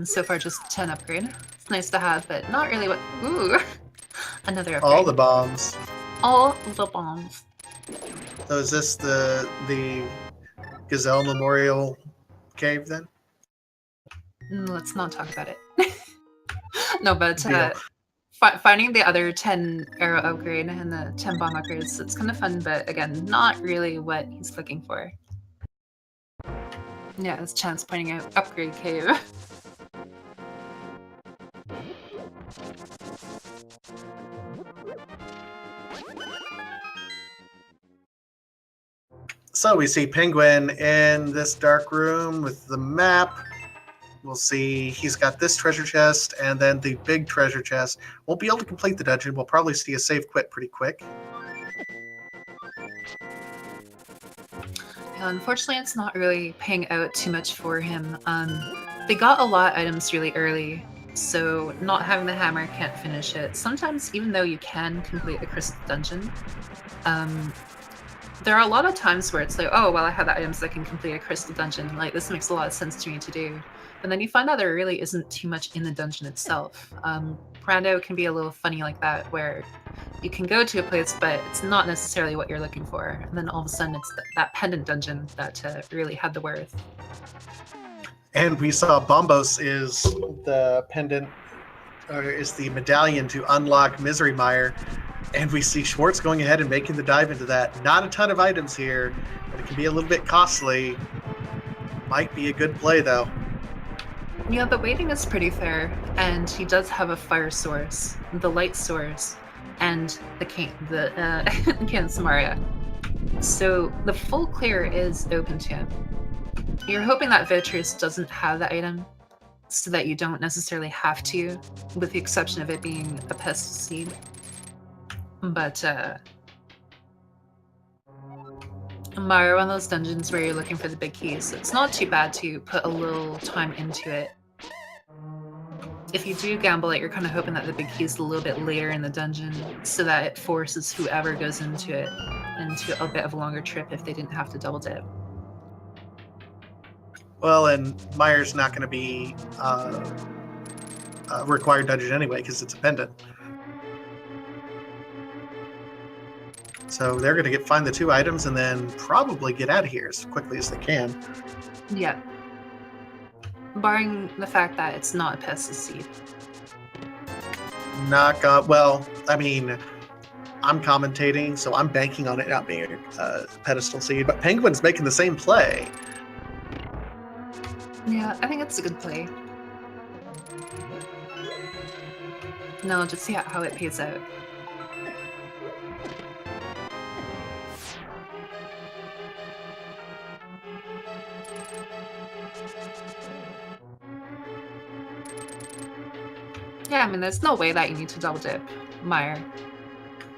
So far just 10 upgrade. It's nice to have, but not really what... Ooh! Another upgrade. All the bombs. All the bombs. So is this the Gazelle Memorial Cave then? Let's not talk about it. No, but finding the other 10 arrow upgrade and the 10 bomb upgrades, it's kind of fun, but again, not really what he's looking for. Yeah, it's Chance pointing out upgrade cave. So we see Penguin in this dark room with the map. We'll see he's got this treasure chest and then the big treasure chest. Won't be able to complete the dungeon. We'll probably see a save quit pretty quick. Yeah, unfortunately, it's not really paying out too much for him. They got a lot of items really early, so not having the hammer can't finish it. Sometimes, even though you can complete the crystal dungeon, there are a lot of times where it's like, oh, well, I have the items that can complete a crystal dungeon. Like, this makes a lot of sense to me to do. And then you find out there really isn't too much in the dungeon itself. Rando can be a little funny like that, where you can go to a place, but it's not necessarily what you're looking for. And then all of a sudden, it's that pendant dungeon that really had the worth. And we saw Bombos is the pendant, or is the medallion to unlock Misery Mire. And we see Schwartz going ahead and making the dive into that. Not a ton of items here, but it can be a little bit costly. Might be a good play, though. Yeah, the weighting is pretty fair, and he does have a fire source, the light source, and the Can Samaria. So the full clear is open to him. You're hoping that Vitreous doesn't have the item, so that you don't necessarily have to, with the exception of it being a pesticide. But Mario, one of those dungeons where you're looking for the big keys, it's not too bad to put a little time into it. If you do gamble it, you're kind of hoping that the big key is a little bit later in the dungeon, so that it forces whoever goes into it into a bit of a longer trip if they didn't have to double dip. Well, and Mire's not going to be a required dungeon anyway, because it's a pendant. So they're going to find the 2 items and then probably get out of here as quickly as they can. Yeah. Barring the fact that it's not a pesticide. Well, I mean, I'm commentating, so I'm banking on it not being a pedestal seed, but Penguin's making the same play. Yeah, I think it's a good play. No, I'll just see how it pays out. Yeah, I mean, there's no way that you need to double dip Meyer.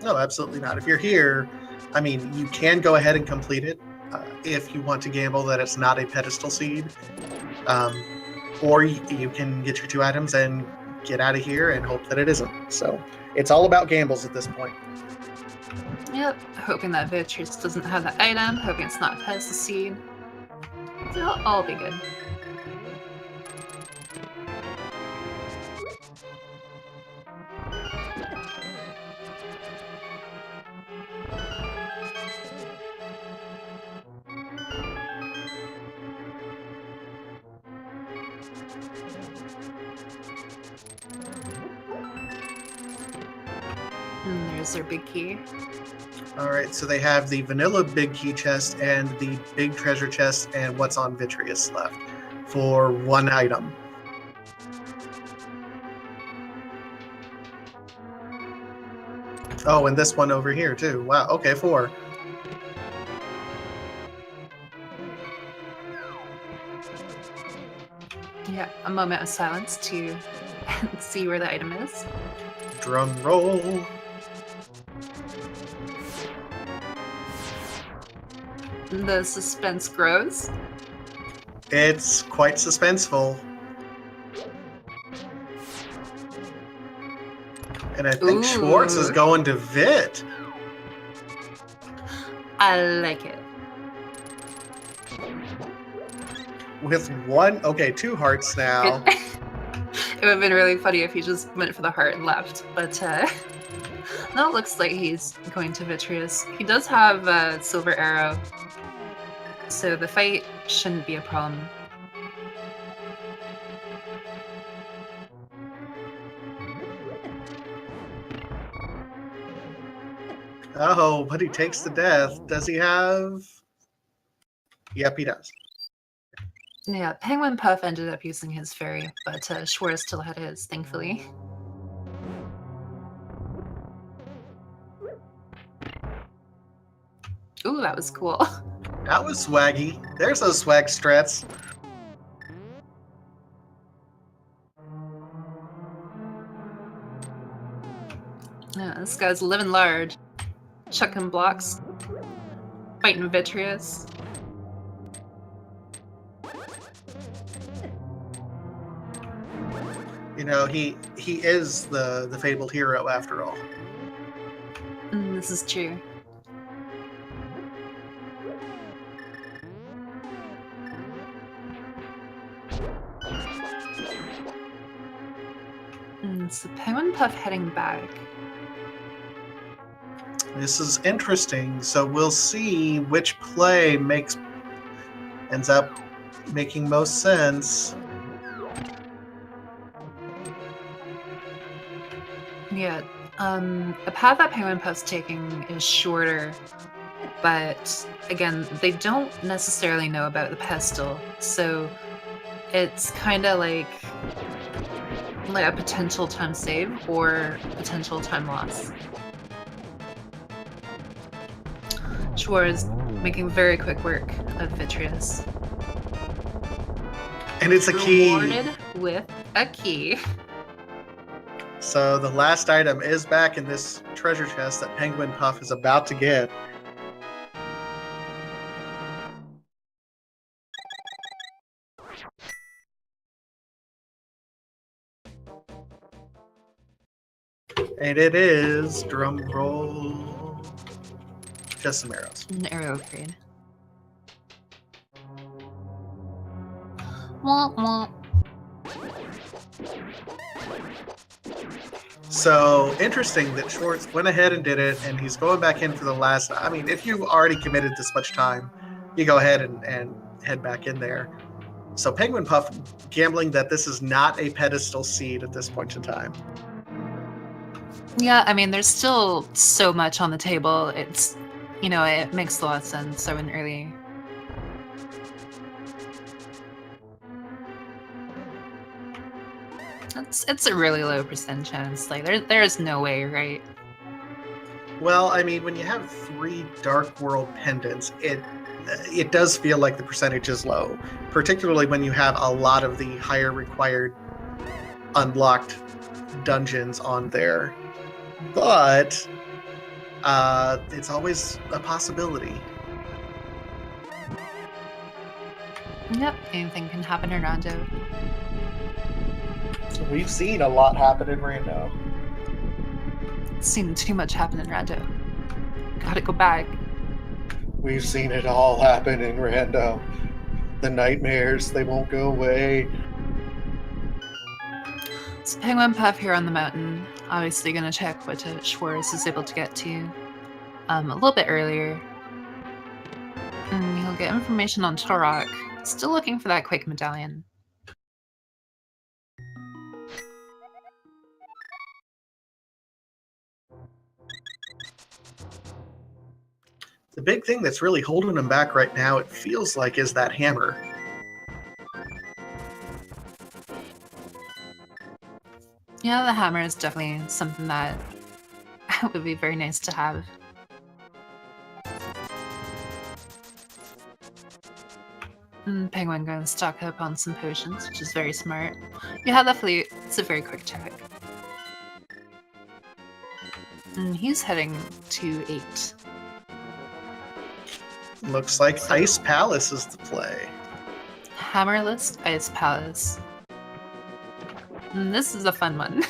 No, absolutely not. If you're here, I mean, you can go ahead and complete it if you want to gamble that it's not a pedestal seed. Or you can get your 2 items and get out of here and hope that it isn't. So it's all about gambles at this point. Yep, hoping that Vitreous doesn't have that item, hoping it's not a pedestal seed. It'll all be good. And there's their big key. All right, so they have the vanilla big key chest and the big treasure chest and what's on Vitreous left for 1 item. Oh, and this one over here too. Wow, okay, 4. Yeah, a moment of silence to see where the item is. Drum roll. The suspense grows. It's quite suspenseful. And I think Schwartz is going to Vit. I like it. With 2 hearts now. It would have been really funny if he just went for the heart and left, but now it looks like he's going to Vitreous. He does have a silver arrow, so the fight shouldn't be a problem. Oh, but he takes the death. Does he have... Yep, he does. Yeah, Penguinpuff ended up using his fairy, but Schwartz still had his, thankfully. Ooh, that was cool. That was swaggy. There's those swag strats. Yeah, this guy's living large. Chucking blocks. Fighting Vitreous. You know, he is the fabled hero after all. This is true. So Penguinpuff heading back. This is interesting. So we'll see which play ends up making most sense. Yeah, the path that Penguinpuff's taking is shorter, but again, they don't necessarily know about the pestle, so it's kind of like a potential time save or potential time loss. Schwartz making very quick work of Vitreous. And it's a key. Rewarded with a key. So the last item is back in this treasure chest that Penguinpuff is about to get. And it is, drum roll, just some arrows. An arrow upgrade. Womp womp. So interesting that Schwartz went ahead and did it, and he's going back in for the last. I mean, if you've already committed this much time, you go ahead and head back in there. So Penguinpuff gambling that this is not a pedestal seed at this point in time. Yeah, I mean, there's still so much on the table. It's, you know, it makes a lot of sense. I wouldn't really. It's a really low percent chance. Like there is no way, right? Well, I mean, when you have 3 Dark World pendants, it does feel like the percentage is low, particularly when you have a lot of the higher required unlocked dungeons on there. But it's always a possibility. Yep, anything can happen in Rando. We've seen a lot happen in Rando. Seen too much happen in Rando. Gotta go back. We've seen it all happen in Rando. The nightmares, they won't go away. So Penguinpuff here on the mountain. Obviously gonna check what Schwarz is able to get to a little bit earlier. And he'll get information on Torok. Still looking for that quick medallion. The big thing that's really holding him back right now, it feels like, is that hammer. Yeah, the hammer is definitely something that would be very nice to have. And Penguin going to stock up on some potions, which is very smart. You have the flute, it's a very quick check. And he's heading to 8. Looks like Ice Palace is the play. Hammerless Ice Palace. And this is a fun one.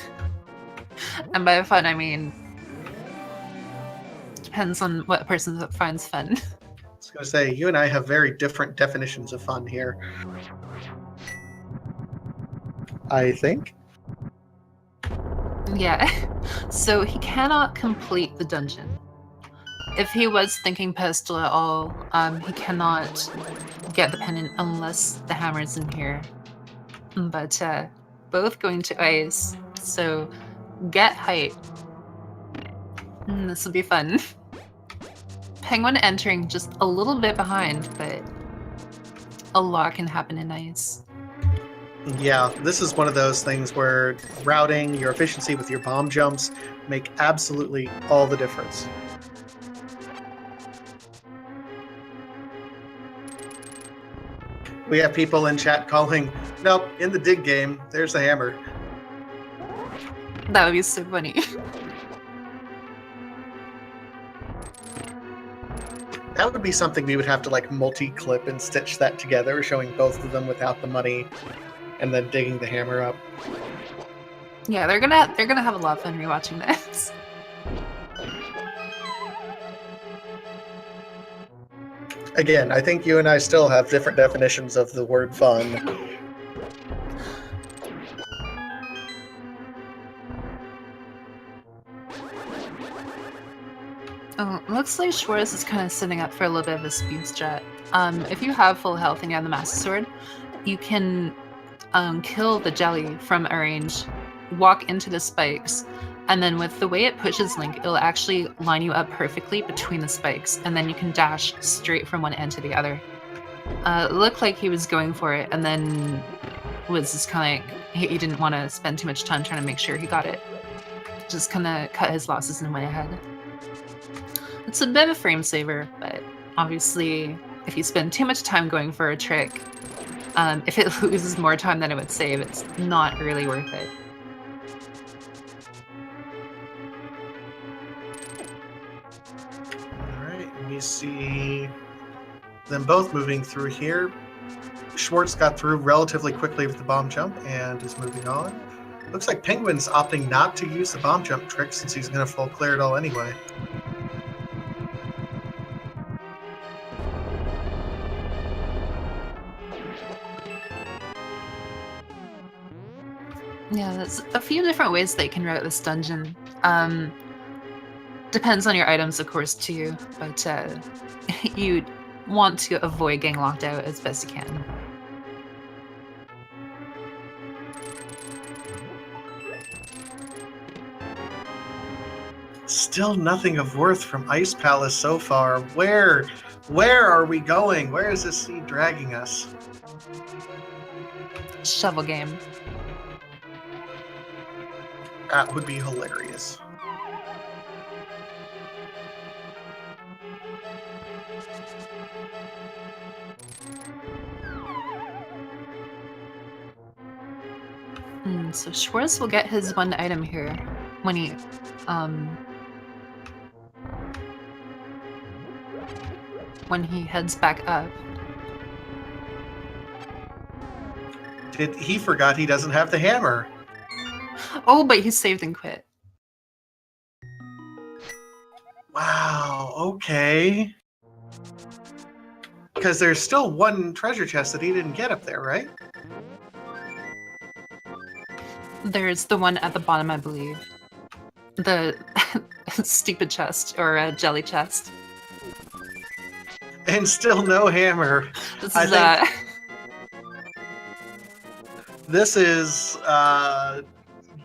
And by fun, I mean... depends on what a person finds fun. I was going to say, you and I have very different definitions of fun here. I think. Yeah. So he cannot complete the dungeon. If he was thinking pedestal at all, he cannot get the pendant unless the hammer's in here. But both going to ice, so get height. This will be fun. Penguin entering just a little bit behind, but a lot can happen in ice. Yeah, this is one of those things where routing, your efficiency with your bomb jumps make absolutely all the difference. We have people in chat calling, nope, in the dig game, there's the hammer. That would be so funny. That would be something we would have to like multi-clip and stitch that together, showing both of them without the money, and then digging the hammer up. Yeah, they're gonna have a lot of fun rewatching this. Again, I think you and I still have different definitions of the word fun. Looks like Schwarz is kind of setting up for a little bit of a speed strat. If you have full health and you have the Master Sword, you can kill the jelly from a range, walk into the spikes, and then with the way it pushes Link, it'll actually line you up perfectly between the spikes, and then you can dash straight from one end to the other. It looked like he was going for it, and then was just kind of like, he didn't want to spend too much time trying to make sure he got it. Just kind of cut his losses and went ahead. It's a bit of a frame saver, but obviously if you spend too much time going for a trick, if it loses more time than it would save, it's not really worth it. Alright, we see them both moving through here. Schwarz got through relatively quickly with the bomb jump and is moving on. Looks like Penguin's opting not to use the bomb jump trick since he's going to full clear it all anyway. Yeah, there's a few different ways that you can route this dungeon. Depends on your items, of course, too, but you want to avoid getting locked out as best you can. Still nothing of worth from Ice Palace so far. Where are we going? Where is this sea dragging us? Shovel game. That would be hilarious. So Schwartz will get his one item here when he heads back up. He forgot he doesn't have the hammer. Oh, but he saved and quit. Wow, okay. Because there's still one treasure chest that he didn't get up there, right? There's the one at the bottom, I believe. The stupid chest, or a jelly chest. And still no hammer. This is, This is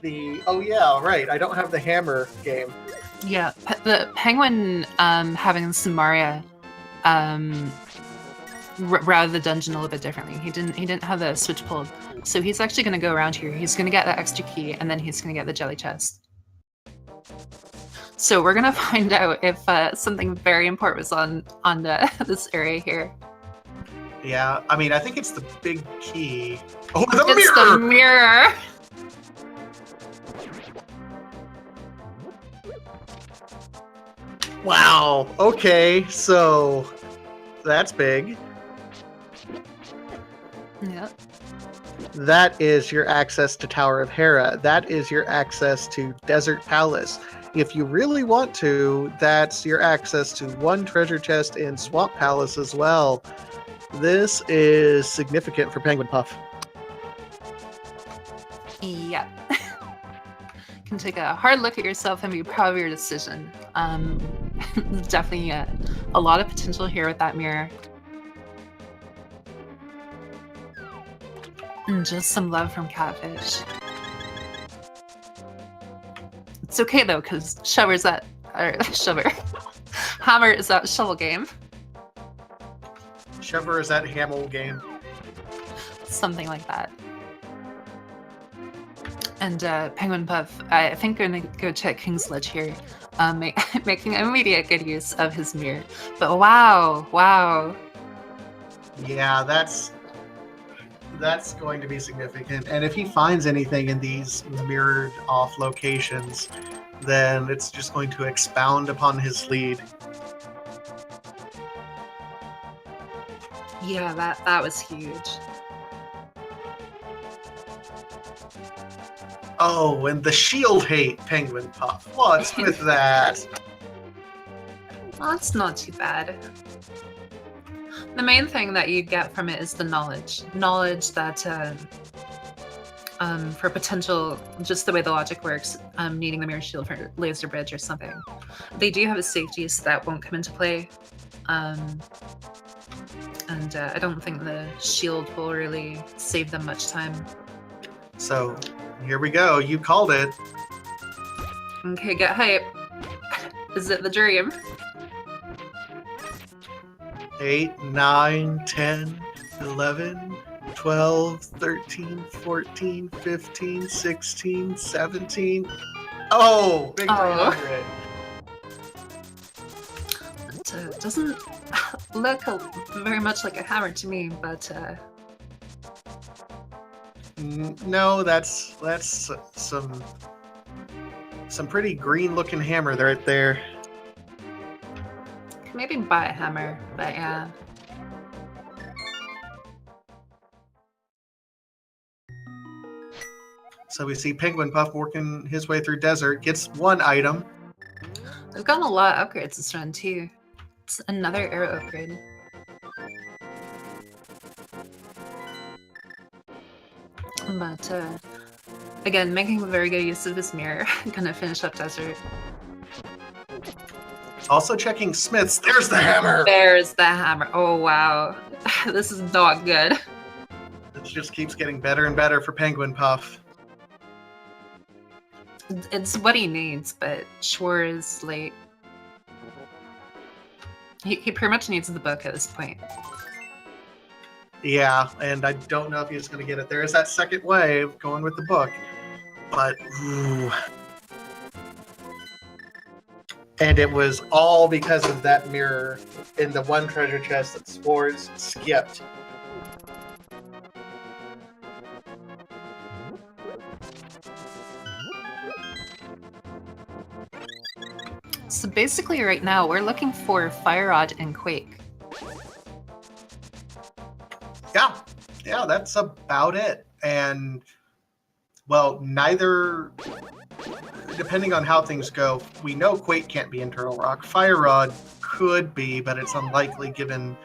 the... Oh yeah, right. I don't have the hammer game. Yeah, the penguin having Samaria routed the dungeon a little bit differently. He didn't have the switch pulled, so he's actually going to go around here. He's going to get that extra key, and then he's going to get the jelly chest. So we're going to find out if something very important was on this area here. Yeah, I mean, I think it's the big key. Oh, the it's mirror! The mirror! Wow, okay, so that's big. Yeah. That is your access to Tower of Hera. That is your access to Desert Palace. If you really want to, that's your access to one treasure chest in Swamp Palace as well. This is significant for Penguinpuff. Yeah. You can take a hard look at yourself and be proud of your decision. Definitely a lot of potential here with that mirror. And just some love from Catfish. It's okay though, because Hammer is that shovel game. Shover is that Hamel game. Something like that. And Penguinpuff, I think I'm gonna go check King's Ledge here, making immediate good use of his mirror. But wow. Yeah, that's going to be significant. And if he finds anything in these mirrored off locations, then it's just going to expound upon his lead. Yeah, that was huge. Oh, and the shield hate Penguinpuff. What's with that? Well, that's not too bad. The main thing that you get from it is the knowledge. Knowledge that for potential, just the way the logic works, needing the mirror shield for laser bridge or something. They do have a safety, so that won't come into play. And I don't think the shield will really save them much time. So, here we go. You called it. Okay, get hype. Is it the dream? 8, 9, 10, 11, 12, 13, 14, 15, 16, 17. Oh, big 300. It doesn't look very much like a hammer to me, but no, that's some pretty green looking hammer right there. Maybe buy a hammer, but yeah. So we see Penguinpuff working his way through desert, gets one item. We've gotten a lot of upgrades this run too. It's another arrow upgrade. But again, making very good use of this mirror. Gonna finish up desert. Also checking Smith's. There's the hammer! There's the hammer. Oh, wow. This is not good. It just keeps getting better and better for Penguinpuff. It's what he needs, but Schwar is late. He pretty much needs the book at this point. Yeah, and I don't know if he's going to get it. There's that second wave going with the book. But, ooh. And it was all because of that mirror in the one treasure chest that Schwarz skipped. So basically right now, we're looking for Fire Rod and Quake. Yeah, that's about it. And, well, neither, depending on how things go, we know Quake can't be Internal Rock. Fire Rod could be, but it's unlikely given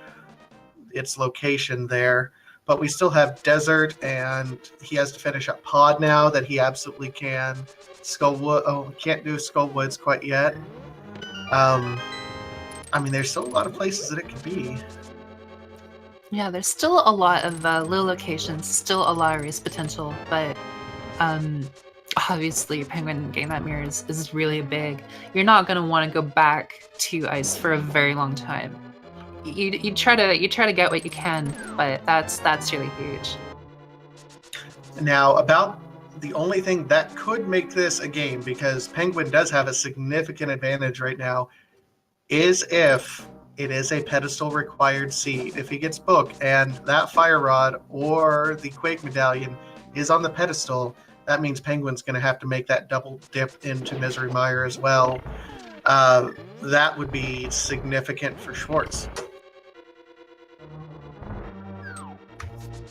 its location there. But we still have Desert, and he has to finish up Pod now that he absolutely can. Skullwood, can't do Skullwoods quite yet. I mean, there's still a lot of places that it could be. Yeah, there's still a lot of low locations, still a lot of race potential, but obviously Penguin getting that mirror is really big. You're not going to want to go back to ice for a very long time. You try to get what you can, but that's really huge. Now, about the only thing that could make this a game, because Penguin does have a significant advantage right now, is if it is a pedestal required seed. If he gets Book and that Fire Rod or the Quake Medallion is on the pedestal, that means Penguin's going to have to make that double dip into Misery Mire as well. That would be significant for Schwarz.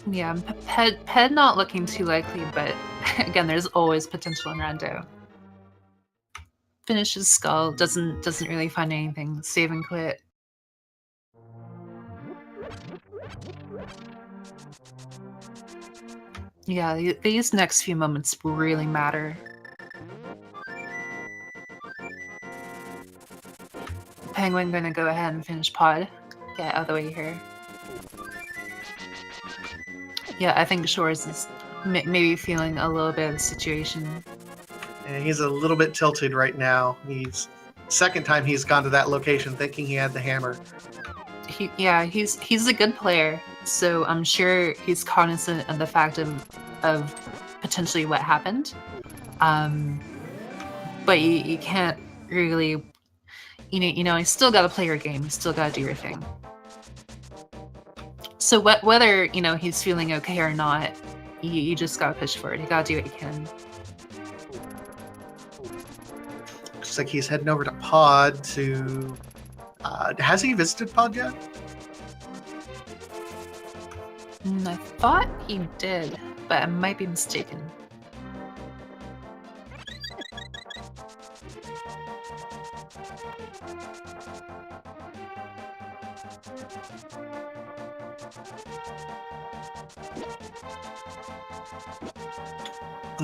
Yeah, Ped not looking too likely, but again, there's always potential in Rando. Finishes Skull, doesn't really find anything, save and quit. Yeah, these next few moments really matter. Penguin gonna go ahead and finish Pod. Get out of the way here. Yeah, I think Schwarz is maybe feeling a little bit of the situation. And he's a little bit tilted right now. He's second time he's gone to that location thinking he had the hammer. He's a good player, so I'm sure he's cognizant of the fact of potentially what happened. But you can't really, you know, you still gotta play your game. You still gotta do your thing. So whether he's feeling okay or not, you just gotta push forward. You gotta do what you can. Looks like he's heading over to Pod to. Has he visited Pod yet? I thought he did, but I might be mistaken.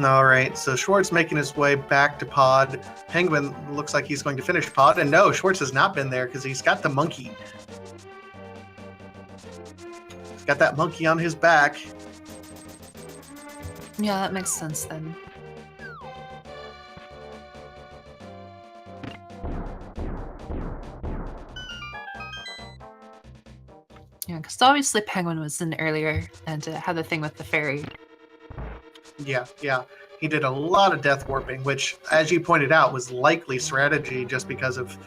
All right, so Schwarz making his way back to Pod. Penguin looks like he's going to finish Pod, and no, Schwarz has not been there because he's got the monkey. He's got that monkey on his back. Yeah, that makes sense then. Yeah, because obviously Penguin was in earlier and had the thing with the fairy. Yeah. He did a lot of death warping, which, as you pointed out, was likely strategy just because of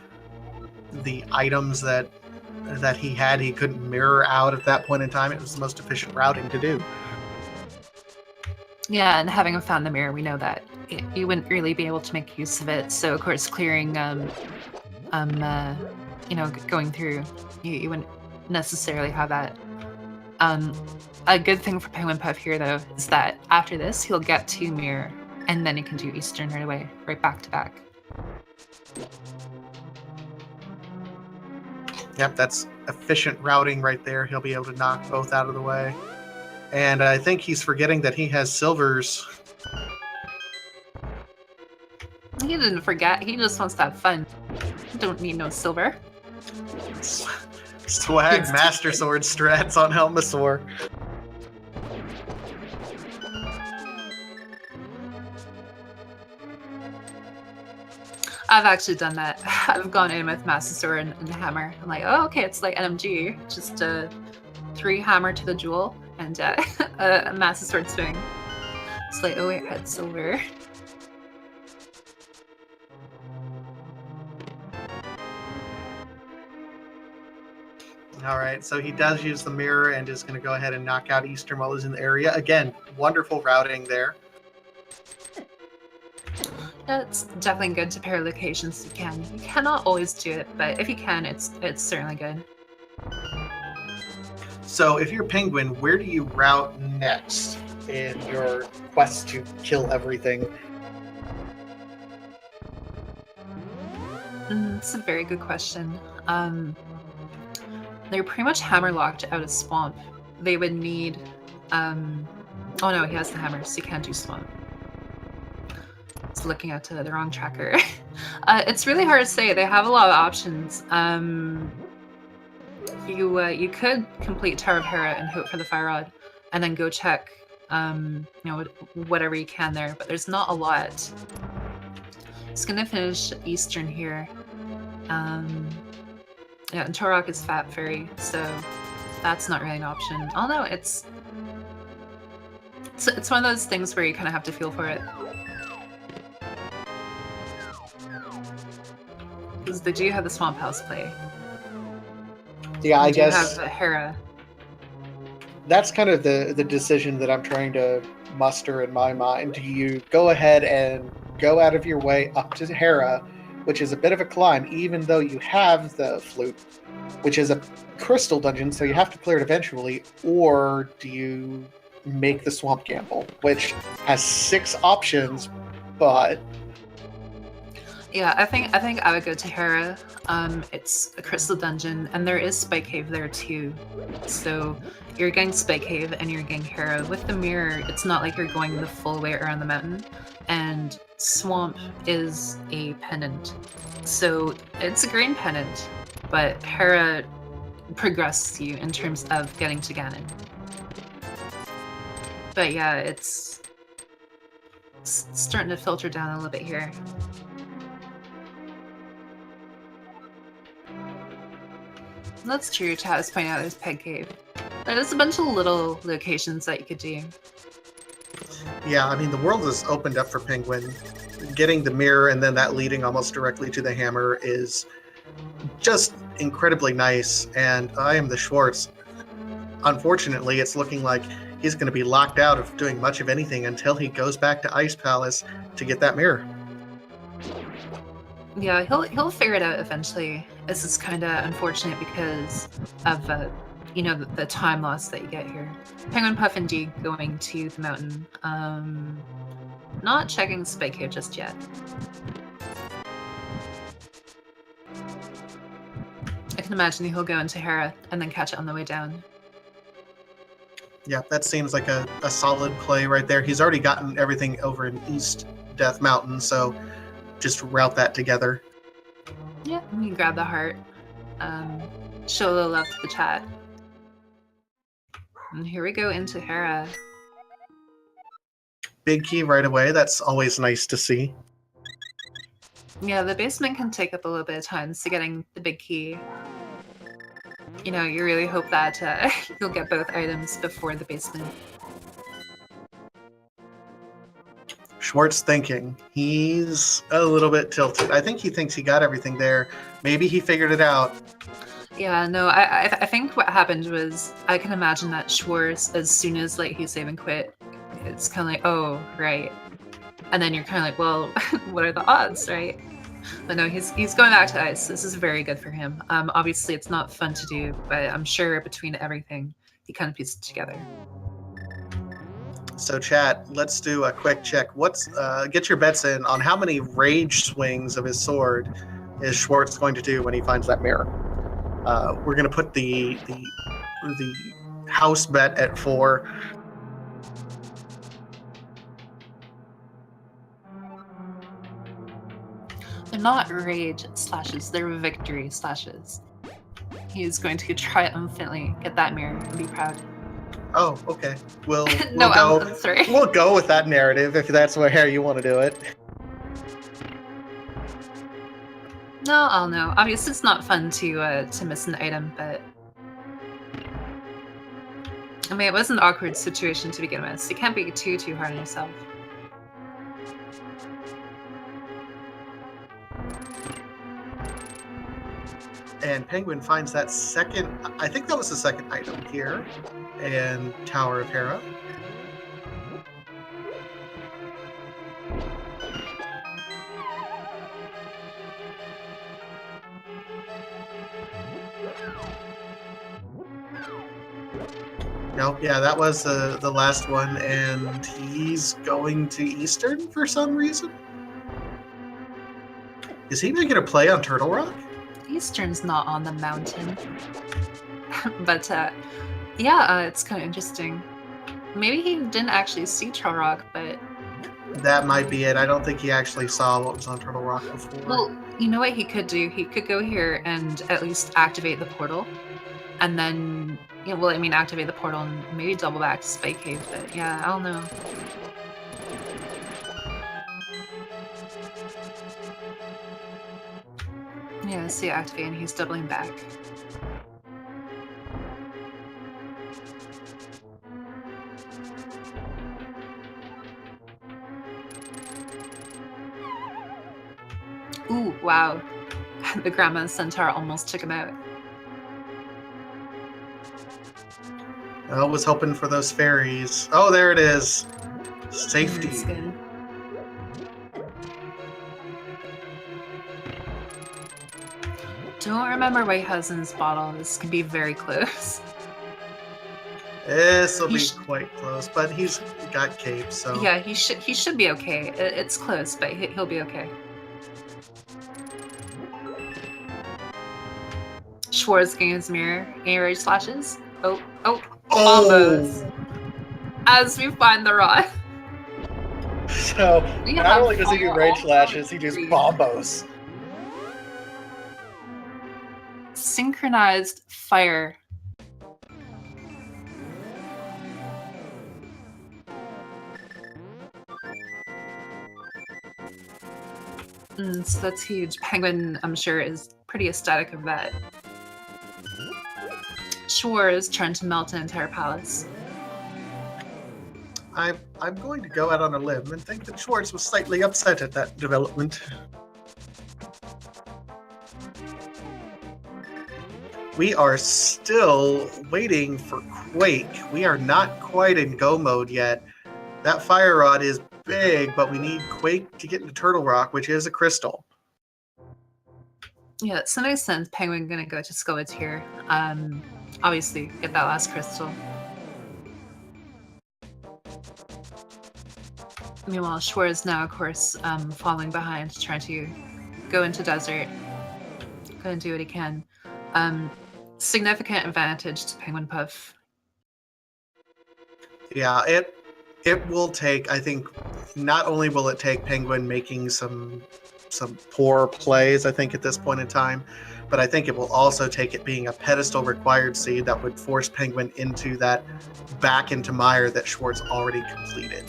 the items that he had. He couldn't mirror out at that point in time. It was the most efficient routing to do. Yeah, and having found the mirror, we know that you wouldn't really be able to make use of it. So, of course, clearing, going through, you wouldn't necessarily have that. A good thing for Penguinpuff here, though, is that after this, he'll get to Mirror, and then he can do Eastern right away, right back to back. Yep, that's efficient routing right there. He'll be able to knock both out of the way. And I think he's forgetting that he has silvers. He didn't forget. He just wants to have fun. Don't need no silver. Swag Master Sword strats on Helmasaur. I've actually done that. I've gone in with Master Sword and Hammer. I'm like, oh, okay, it's like NMG. Just 3 Hammer to the Jewel and a Master Sword swing. It's like, oh wait, I had silver. All right, so he does use the mirror and is going to go ahead and knock out Eastern while he's in the area. Again, wonderful routing there. Yeah, it's definitely good to pair locations if you can. You cannot always do it, but if you can, it's certainly good. So if you're Penguin, where do you route next in your quest to kill everything? It's a very good question. They're pretty much hammerlocked out of swamp. They would need... oh no, he has the hammer, so he can't do swamp. It's looking at the wrong tracker. It's really hard to say. They have a lot of options. You could complete Tower of Hera and hope for the Fire Rod, and then go check, whatever you can there. But there's not a lot. Just gonna finish Eastern here. Yeah, and Torok is Fat Fairy, so that's not really an option. Oh no, it's one of those things where you kind of have to feel for it. Because they do have the Swamp House play. Yeah, I guess have Hera. That's kind of the decision that I'm trying to muster in my mind. Do you go ahead and go out of your way up to Hera, which is a bit of a climb, even though you have the flute, which is a crystal dungeon, so you have to clear it eventually, or do you make the swamp gamble, which has 6 options, but... Yeah, I think I would go to Hera. It's a crystal dungeon, and there is Spike Cave there too. So you're getting Spike Cave and you're getting Hera. With the mirror, it's not like you're going the full way around the mountain. And Swamp is a pendant. So it's a green pendant, but Hera progresses you in terms of getting to Ganon. But yeah, it's starting to filter down a little bit here. That's true, Chad was pointing out there's Peg Cave. There's a bunch of little locations that you could do. Yeah, I mean, the world is opened up for Penguin. Getting the mirror and then that leading almost directly to the hammer is just incredibly nice. And iamtheschwarz, unfortunately, it's looking like he's going to be locked out of doing much of anything until he goes back to Ice Palace to get that mirror. Yeah, he'll figure it out eventually. This is kind of unfortunate because of the time loss that you get here. Penguinpuff indeed going to the mountain. Not checking Spike Cave just yet. I can imagine he'll go into Hera and then catch it on the way down. Yeah, that seems like a solid play right there. He's already gotten everything over in East Death Mountain, so just route that together. Yeah, you can grab the heart. Show a little love to the chat. And here we go into Hera. Big key right away. That's always nice to see. Yeah, the basement can take up a little bit of time, so getting the big key. You really hope that you'll get both items before the basement. Schwartz thinking. He's a little bit tilted. I think he thinks he got everything there. Maybe he figured it out. Yeah, no, I think what happened was, I can imagine that Schwartz, as soon as he save and quit, it's kind of like, oh, right. And then you're kind of like, well, what are the odds, right? But no, he's going back to Ice. This is very good for him. Obviously, it's not fun to do, but I'm sure between everything, he kind of pieced it together. So, chat, let's do a quick check. Get your bets in on how many rage swings of his sword is Schwartz going to do when he finds that mirror. We're going to put the house bet at 4. They're not rage slashes, they're victory slashes. He's going to triumphantly get that mirror and be proud. Oh, okay. We'll I'm sorry. We'll go with that narrative if that's where you want to do it. No, I'll know. Obviously, it's not fun to miss an item, but I mean, it was an awkward situation to begin with, so you can't be too hard on yourself. And Penguin finds that second, I think that was the second item here, and Tower of Hera. No, yeah, that was the last one, and he's going to Eastern for some reason. Is he making a play on Turtle Rock? Eastern's not on the mountain. But yeah, it's kind of interesting. Maybe he didn't actually see Turtle Rock, but... That might be it. I don't think he actually saw what was on Turtle Rock before. Well, you know what he could do? He could go here and at least activate the portal. And then, yeah, well, I mean, activate the portal and maybe double back to Spike Cave, but yeah, I don't know. Yeah, see, activate, and he's doubling back. Ooh, wow. The Grandma Centaur almost took him out. I was hoping for those fairies. Oh, there it is. Safety. That's good. Don't remember White Husband's bottle. This could be very close. This will be quite close, but he's got cape, so... Yeah, he should be okay. It's close, but he'll be okay. Schwarz gains mirror. Any rage slashes? Oh, combos. As we find the rod. So, not only does he do rage slashes, he does combos. Synchronized fire. So that's huge. Penguin, I'm sure, is pretty ecstatic of that. Schwarz trying to melt an entire palace. I'm going to go out on a limb and think that Schwarz was slightly upset at that development. We are still waiting for Quake. We are not quite in go mode yet. That fire rod is big, but we need Quake to get into Turtle Rock, which is a crystal. Yeah, so makes sense. Penguin gonna go to Skullwood here. Obviously, get that last crystal. Meanwhile, Schwarz now, of course, falling behind, trying to go into desert. Gonna do what he can. Significant advantage to Penguinpuff. Yeah, it will take, I think, not only will it take Penguin making some poor plays, I think, at this point in time, but I think it will also take it being a pedestal required seed that would force Penguin into that back into mire that Schwarz already completed.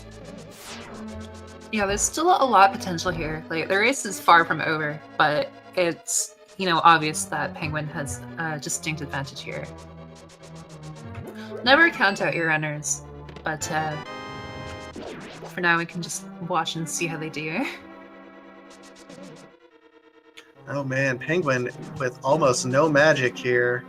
Yeah, there's still a lot of potential here. Like, the race is far from over, but it's, you know, obvious that Penguin has a distinct advantage here. Never count out your runners, but for now we can just watch and see how they do. Oh man, Penguin with almost no magic here.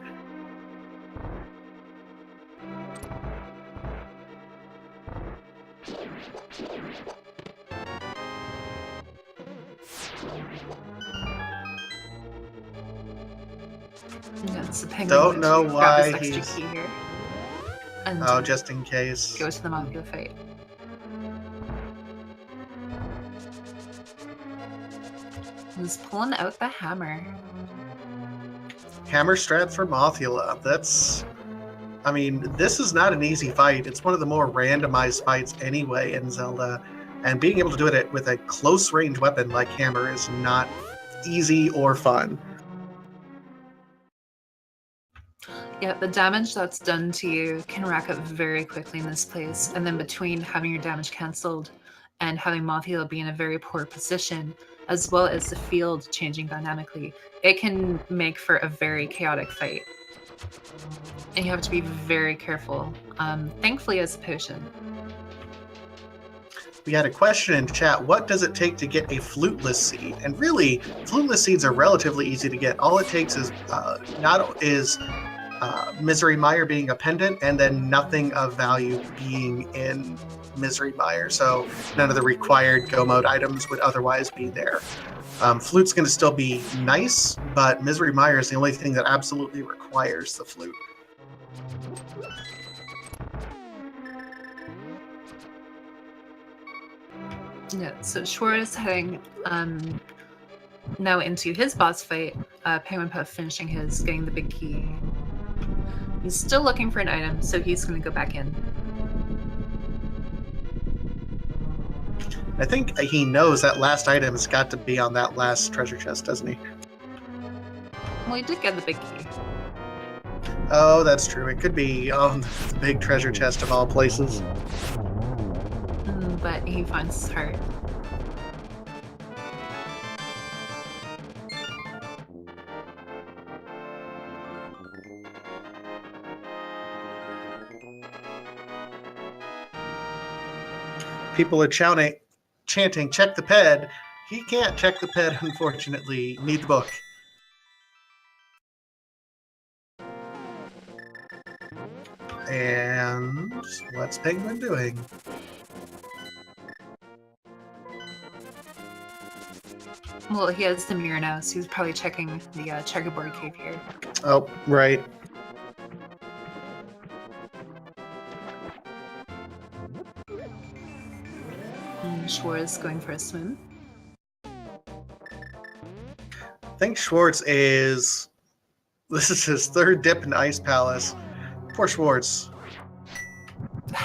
Yeah, so Penguin Don't know why grab this he's... extra key here. And Oh, just in case. go to the Mafia fight. He's pulling out the hammer. Hammer strat for Mothula. That's... I mean, this is not an easy fight. It's one of the more randomized fights anyway in Zelda. And being able to do it with a close range weapon like hammer is not easy or fun. Yeah, the damage that's done to you can rack up very quickly in this place. And then between having your damage cancelled and having Mothula be in a very poor position, as well as the field changing dynamically, it can make for a very chaotic fight. And you have to be very careful. Thankfully, it's a potion. we had a question in chat. What does it take to get a fluteless seed? And really, fluteless seeds are relatively easy to get. All it takes is Misery Mire being a pendant, and then nothing of value being in Misery Mire. So none of the required Go Mode items would otherwise be there. Flute's going to still be nice, but Misery Mire is the only thing that absolutely requires the flute. Yeah, so Schwartz heading now into his boss fight. Penguinpuff finishing his, getting the big key. He's still looking for an item, so he's going to go back in. I think he knows that last item has got to be on that last treasure chest, doesn't he? Well, he did get the big key. Oh, that's true. It could be on the big treasure chest of all places. But he finds his heart. People are chanting, check the ped. He can't check the ped, unfortunately. Need the book. And what's Penguin doing? Well, he has the mirror now, so he's probably checking the checkerboard cave here. Oh, right. And Schwartz going for a swim. I think Schwartz is... This is his third dip in Ice Palace. Poor Schwartz.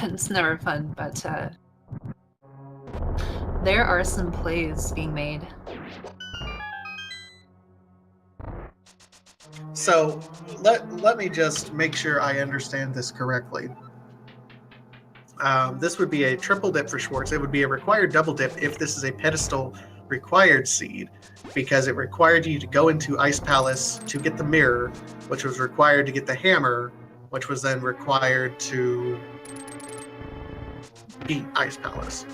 It's never fun, but there are some plays being made. So let me just make sure I understand this correctly. This would be a triple dip for Schwartz. It would be a required double dip if this is a pedestal required seed, because it required you to go into Ice Palace to get the mirror, which was required to get the hammer, which was then required to beat Ice Palace.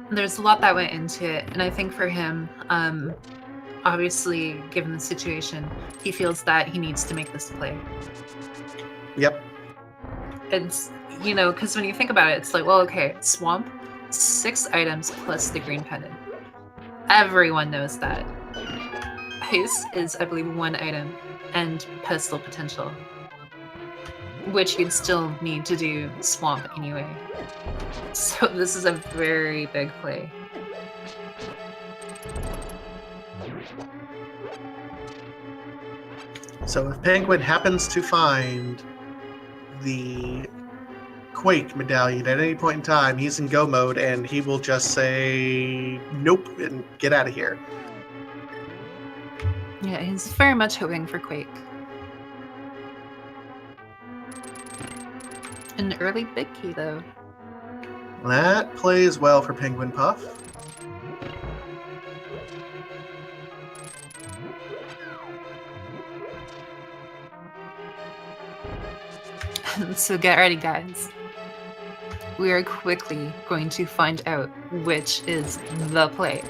There's a lot that went into it, and I think for him, obviously, given the situation, he feels that he needs to make this play. Yep. It's, you know, because when you think about it, it's like, well, okay, Swamp, 6 items plus the green pendant. Everyone knows that. Ice is, I believe, 1 item, and pedestal potential, which you'd still need to do Swamp anyway. So this is a very big play. So if Penguin happens to find the Quake medallion at any point in time, he's in go mode, and he will just say nope and get out of here. Yeah, he's very much hoping for Quake. An early big key, though. That plays well for Penguinpuff. So get ready, guys. We are quickly going to find out which is the play.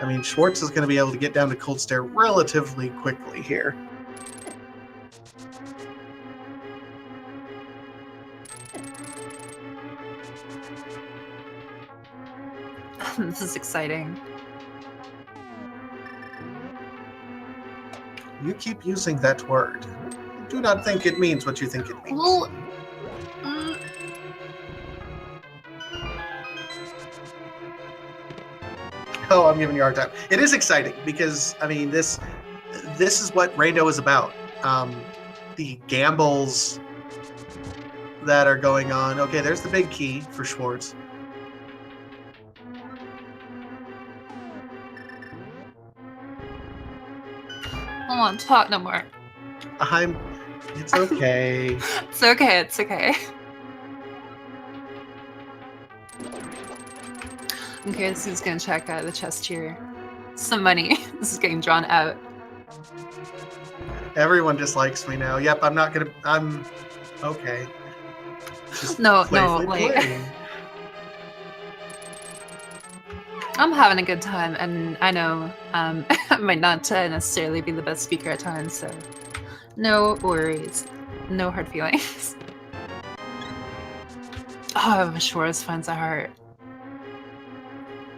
I mean, Schwartz is going to be able to get down to Cold Stare relatively quickly here. This is exciting. You keep using that word. Do not think it means what you think it means. Well, Oh, I'm giving you a hard time. It is exciting because, I mean, this is what Rando is about. The gambles that are going on. Okay, there's the big key for Schwartz. I won't talk no more. It's okay. It's okay, it's okay. Okay, so he's gonna check out the chest here. Some money. This is getting drawn out. Everyone dislikes me now. Yep, I'm okay. Just No, playfully like playing. I'm having a good time, and I know I might not necessarily be the best speaker at times, so no worries, no hard feelings. Oh, Schwarz finds a heart.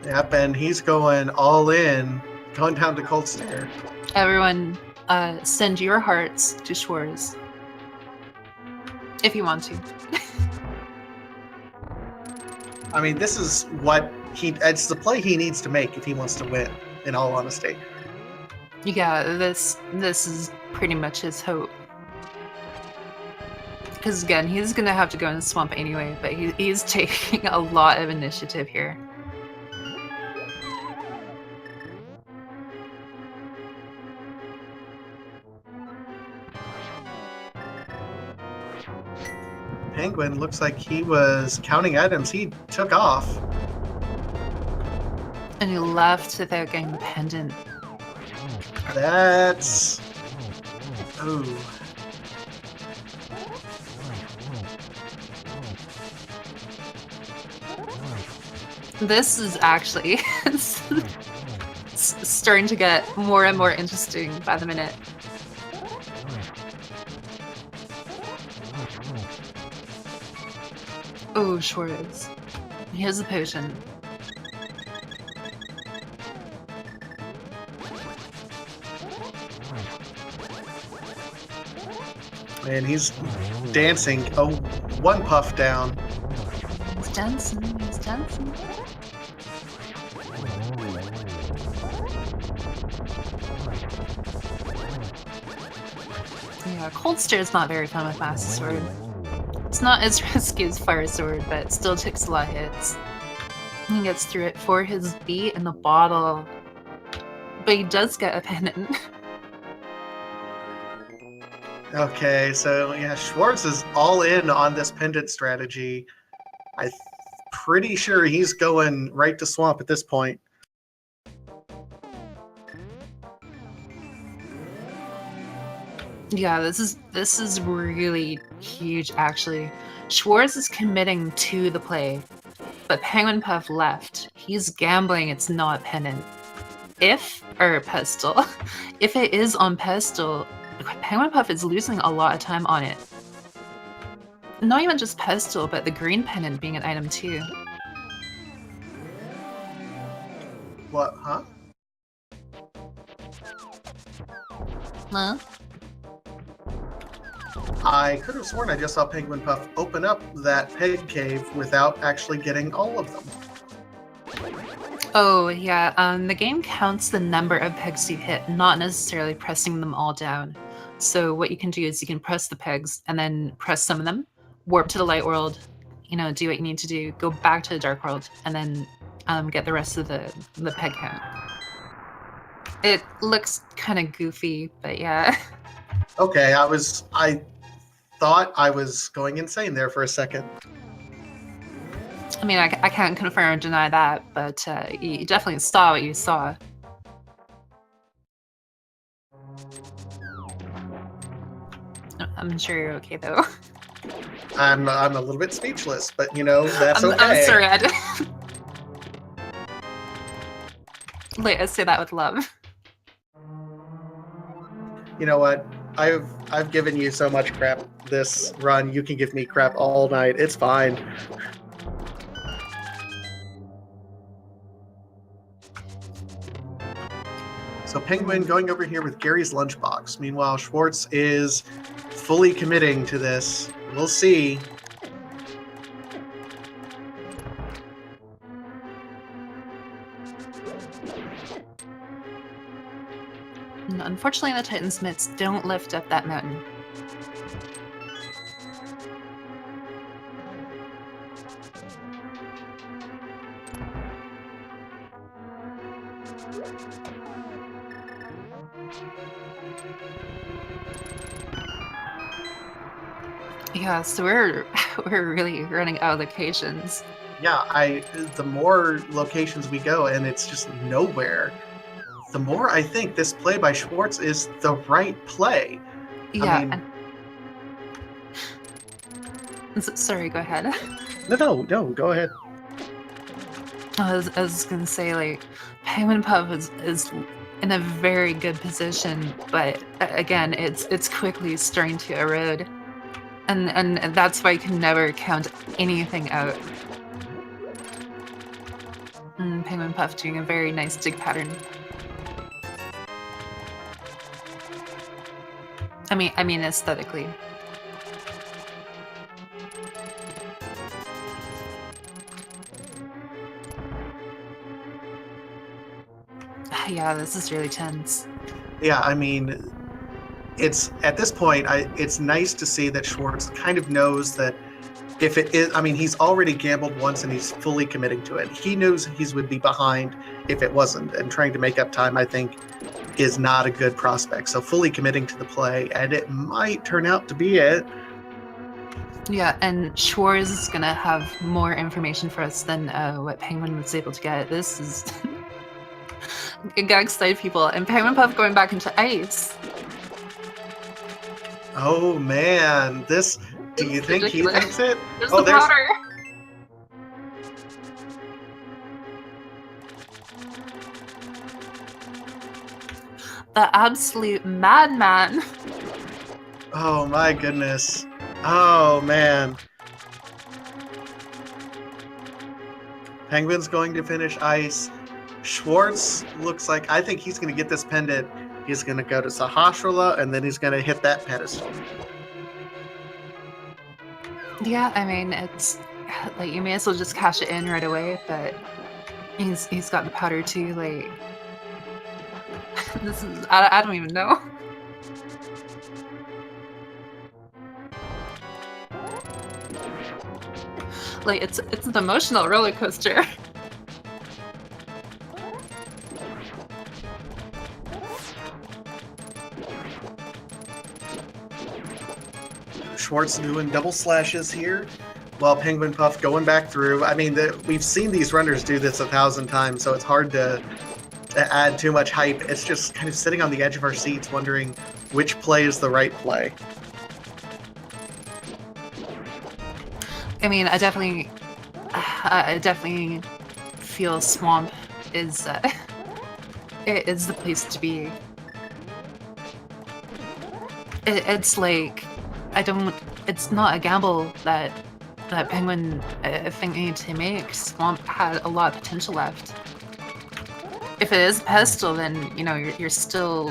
Yep, and he's going all in, going down to Cold Stare. Everyone, send your hearts to Schwarz. If you want to. I mean, this is what it's the play he needs to make if he wants to win, in all honesty. Yeah, this is pretty much his hope. Because again, he's gonna have to go in the swamp anyway, but he's taking a lot of initiative here. Penguin looks like he was counting items. He took off. And he left without getting the pendant. That's... Ooh. This is actually starting to get more and more interesting by the minute. Oh, Schwarz. Here's a potion. And he's dancing. Oh, one puff down. He's dancing, he's dancing. Yeah, Cold Stare is not very fun with Master Sword. It's not as risky as Fire Sword, but it still takes a lot of hits. He gets through it for his beat in the bottle. But he does get a pendant. Okay, so yeah, Schwarz is all in on this pendant strategy. I'm pretty sure he's going right to swamp at this point. Yeah, this is really huge actually. Schwarz is committing to the play, but Penguinpuff left. He's gambling it's not pendant. Pestle. If it is on Pestle, Penguinpuff is losing a lot of time on it. Not even just Pestle, but the green pendant being an item too. What, huh? Huh? I could have sworn I just saw Penguinpuff open up that peg cave without actually getting all of them. Oh, yeah, the game counts the number of pegs you hit, not necessarily pressing them all down. So what you can do is you can press the pegs and then press some of them, warp to the light world, you know, do what you need to do, go back to the dark world, and then get the rest of the peg count. It looks kind of goofy, but yeah. Okay, I thought I was going insane there for a second. I mean, I can't confirm or deny that, but you definitely saw what you saw. I'm sure you're okay, though. I'm a little bit speechless, but you know, that's okay. I'm sorry, I did. Wait, I say that with love. You know what? I've given you so much crap this run. You can give me crap all night. It's fine. So Penguin going over here with Gary's lunchbox. Meanwhile, Schwarz is fully committing to this. We'll see. Unfortunately, the Titan Smiths don't lift up that mountain. Yeah, so we're really running out of locations. Yeah, the more locations we go, and it's just nowhere, the more I think this play by Schwarz is the right play. Yeah. I mean, Sorry, go ahead. No, go ahead. I was gonna say, like, Penguinpuff is in a very good position, but again, it's quickly starting to erode, and that's why you can never count anything out. Penguinpuff doing a very nice dig pattern. I mean aesthetically. Yeah, this is really tense. Yeah, I mean, it's at this point, it's nice to see that Schwartz kind of knows that if it is, I mean, he's already gambled once and he's fully committing to it. He knows he would be behind if it wasn't, and trying to make up time, I think, is not a good prospect. So fully committing to the play, and it might turn out to be it. Yeah, and Schwartz is gonna have more information for us than what Penguin was able to get. This is it got excited people, and Penguinpuff going back into ice. Oh man, this. Do you think ridiculous. He thinks it? There's the powder. The absolute madman. Oh my goodness. Oh man. Penguin's going to finish ice. Schwartz looks like, I think he's going to get this pendant. He's going to go to Sahasrahla, and then he's going to hit that pedestal. Yeah, I mean, it's like you may as well just cash it in right away, but he's got the powder too. Like, this is I don't even know. Like, it's an emotional roller coaster. Schwartz doing double slashes here, while Penguinpuff going back through. I mean, we've seen these runners do this 1,000 times, so it's hard to add too much hype. It's just kind of sitting on the edge of our seats, wondering which play is the right play. I mean, I definitely feel Swamp is it is the place to be. It's like it's not a gamble that Penguin I think needed to make. Swamp had a lot of potential left. If it is a pedestal, then you know you still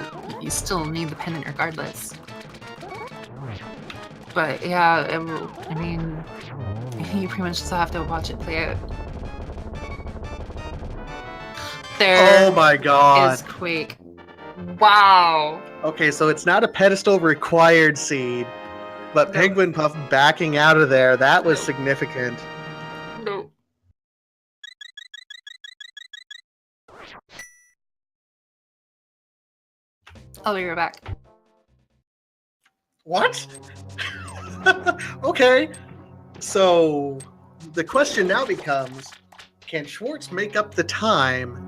need the pendant regardless. But yeah, I mean, you pretty much just have to watch it play out. There Oh my god. is Quake. Wow. Okay, so it's not a pedestal required seed, but No. Penguinpuff backing out of there, that was significant. No. I'll be right back. What? Okay. So the question now becomes, can Schwartz make up the time?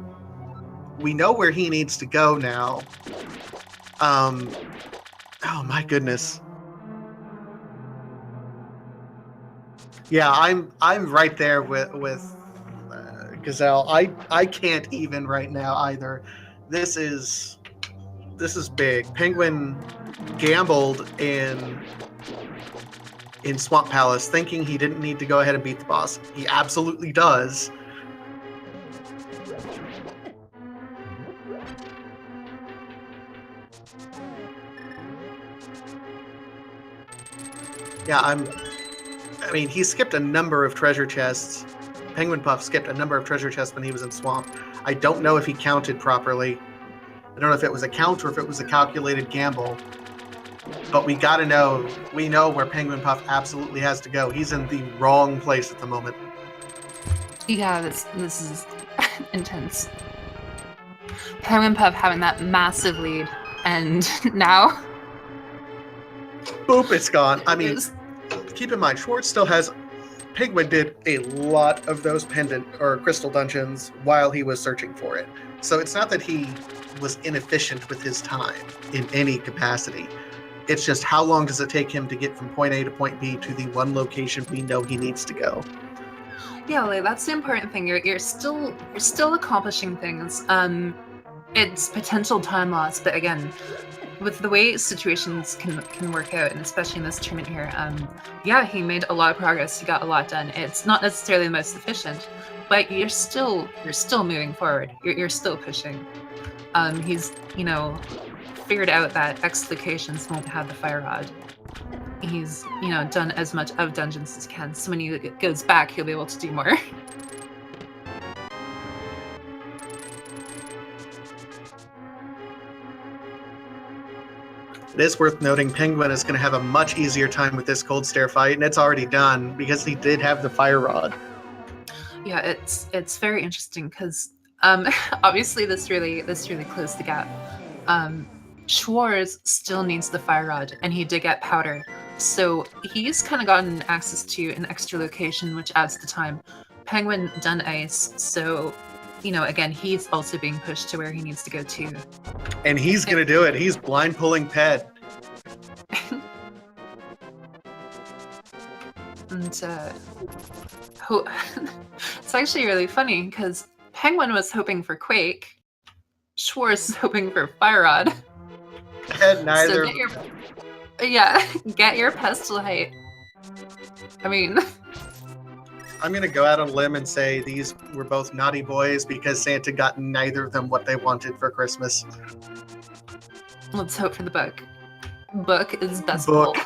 We know where he needs to go now. Oh my goodness. Yeah, I'm right there with Gazelle. I can't even right now either. This is big. Penguin gambled in Swamp Palace, thinking he didn't need to go ahead and beat the boss. He absolutely does. Yeah, I mean, he skipped a number of treasure chests. Penguinpuff skipped a number of treasure chests when he was in Swamp. I don't know if he counted properly. I don't know if it was a count or if it was a calculated gamble. But we gotta know. We know where Penguinpuff absolutely has to go. He's in the wrong place at the moment. Yeah, this is intense. Penguinpuff having that massive lead, and now Boop, it's gone. I mean, it's- keep in mind, Schwartz still has... Penguin did a lot of those pendant or crystal dungeons while he was searching for it. So it's not that he was inefficient with his time in any capacity. It's just how long does it take him to get from point A to point B to the one location we know he needs to go. Yeah, like that's the important thing. You're still accomplishing things. It's potential time loss, but again, with the way situations can work out, and especially in this tournament here, yeah, he made a lot of progress. He got a lot done. It's not necessarily the most efficient, but you're still moving forward. You're still pushing. He's figured out that X locations won't have the fire rod. He's done as much of dungeons as he can. So when he goes back, he'll be able to do more. It is worth noting Penguin is going to have a much easier time with this Cold Stare fight, and it's already done because he did have the fire rod. Yeah, it's very interesting because obviously this really closed the gap. Schwarz still needs the fire rod, and he did get powder, so he's kind of gotten access to an extra location, which adds the time. Penguin done ice, so again, he's also being pushed to where he needs to go too. And he's going to do it. He's blind pulling Ped. And it's actually really funny because Penguin was hoping for Quake, Schwarz is hoping for Fire Rod. And neither. So get your Pestle height. I mean, I'm going to go out on a limb and say these were both naughty boys because Santa got neither of them what they wanted for Christmas. Let's hope for the book. Book is best Book. pull.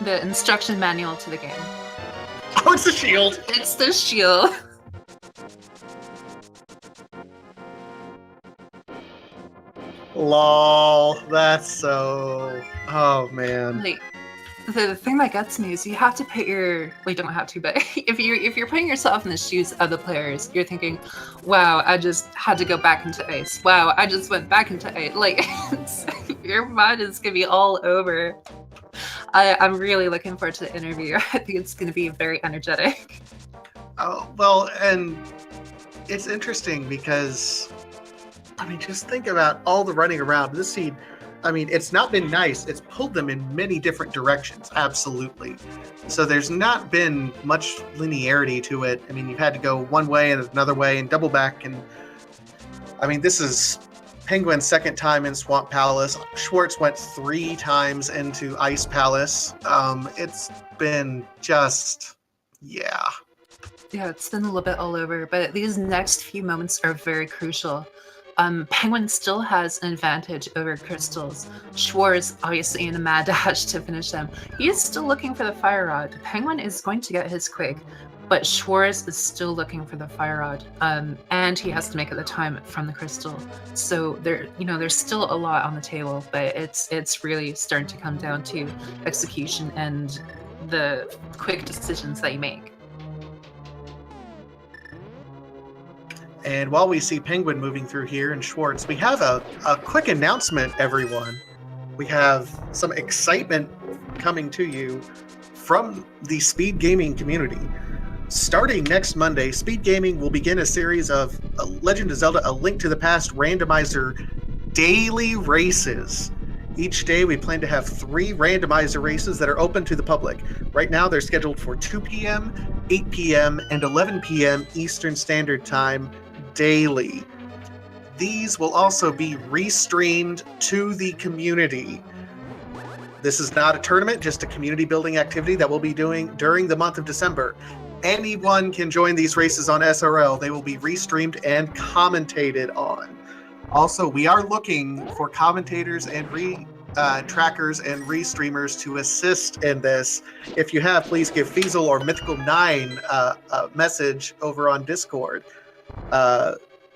The instruction manual to the game. Oh, it's the shield! It's the shield. Lol, that's so... Oh, man. Like, the thing that gets me is you have to put your... Well, you don't have to, but if you're putting yourself in the shoes of the players, you're thinking, wow, I just had to go back into ice. Wow, I just went back into ice. Like, your mind is going to be all over. I'm really looking forward to the interview. I think it's going to be very energetic. Oh, well, and it's interesting because, I mean, just think about all the running around. This seed, I mean, it's not been nice. It's pulled them in many different directions, absolutely. So there's not been much linearity to it. I mean, you've had to go one way and another way and double back. And, I mean, this is Penguin's second time in Swamp Palace. Schwarz went 3 times into Ice Palace. It's been just, yeah. Yeah, it's been a little bit all over, but these next few moments are very crucial. Penguin still has an advantage over Crystals. Schwarz, obviously in a mad dash to finish them. He is still looking for the Fire Rod. Penguin is going to get his Quake, but Schwarz is still looking for the Fire Rod. And he has to make it the time from the Crystal. So there's still a lot on the table, but it's really starting to come down to execution and the quick decisions that you make. And while we see Penguin moving through here and Schwarz, we have a quick announcement, everyone. We have some excitement coming to you from the speed gaming community. Starting next Monday, Speed Gaming will begin a series of Legend of Zelda: A Link to the Past randomizer daily races. Each day, we plan to have 3 randomizer races that are open to the public. Right now, they're scheduled for 2 p.m., 8 p.m., and 11 p.m. Eastern Standard Time daily. These will also be restreamed to the community. This is not a tournament, just a community building activity that we'll be doing during the month of December. Anyone can join these races on SRL. They will be restreamed and commentated on. Also, we are looking for commentators and trackers and restreamers to assist in this. If you have, please give Feasel or Mythical9 a message over on Discord.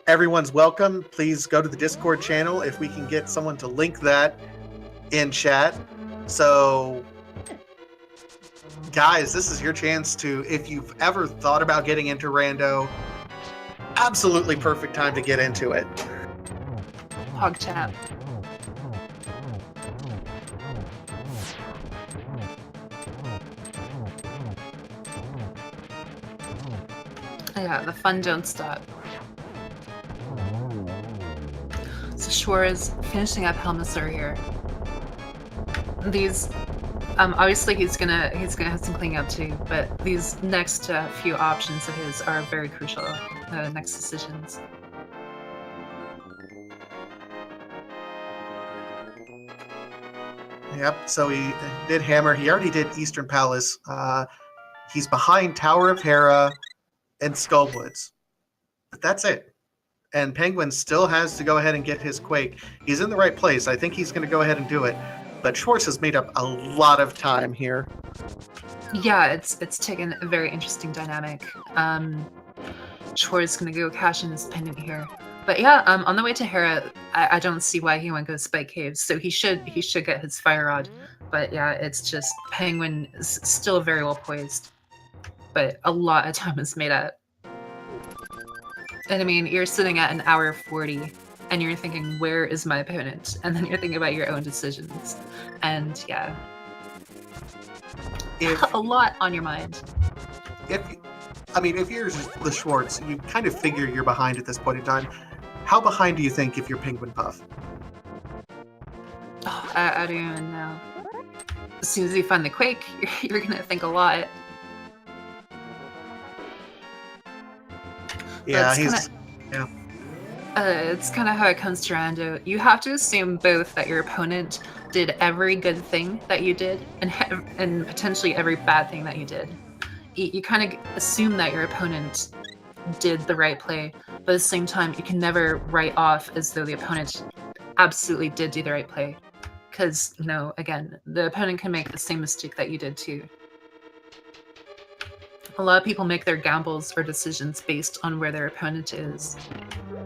Everyone's welcome. Please go to the Discord channel if we can get someone to link that in chat. So, guys, this is your chance to, if you've ever thought about getting into Rando, absolutely perfect time to get into it. PogChat. Yeah, the fun don't stop. So Schwarz finishing up Helmasaur here. These, obviously he's gonna have some cleaning up too, but these next few options of his are very crucial. Next decisions. Yep, so he did Hammer. He already did Eastern Palace. He's behind Tower of Hera and Skullwoods. But that's it. And Penguin still has to go ahead and get his Quake. He's in the right place. I think he's going to go ahead and do it. But Schwarz has made up a lot of time here. Yeah, it's taken a very interesting dynamic. Schwarz is going to go cash in his pendant here. But yeah, on the way to Hera, I don't see why he won't go Spike Caves. So he should get his Fire Rod. But yeah, it's just Penguin is still very well poised. But a lot of time is made up. And I mean, you're sitting at an hour 40, and you're thinking, where is my opponent? And then you're thinking about your own decisions. And yeah, a lot on your mind. If you're the Schwarz, you kind of figure you're behind at this point in time. How behind do you think if you're Penguinpuff? Oh, I don't even know. As soon as you find the Quake, you're gonna think a lot. Yeah, it's kind of how it comes to Rando. You have to assume both that your opponent did every good thing that you did and potentially every bad thing that you did. You kind of assume that your opponent did the right play, but at the same time, you can never write off as though the opponent absolutely did do the right play. Because, again, the opponent can make the same mistake that you did too. A lot of people make their gambles or decisions based on where their opponent is.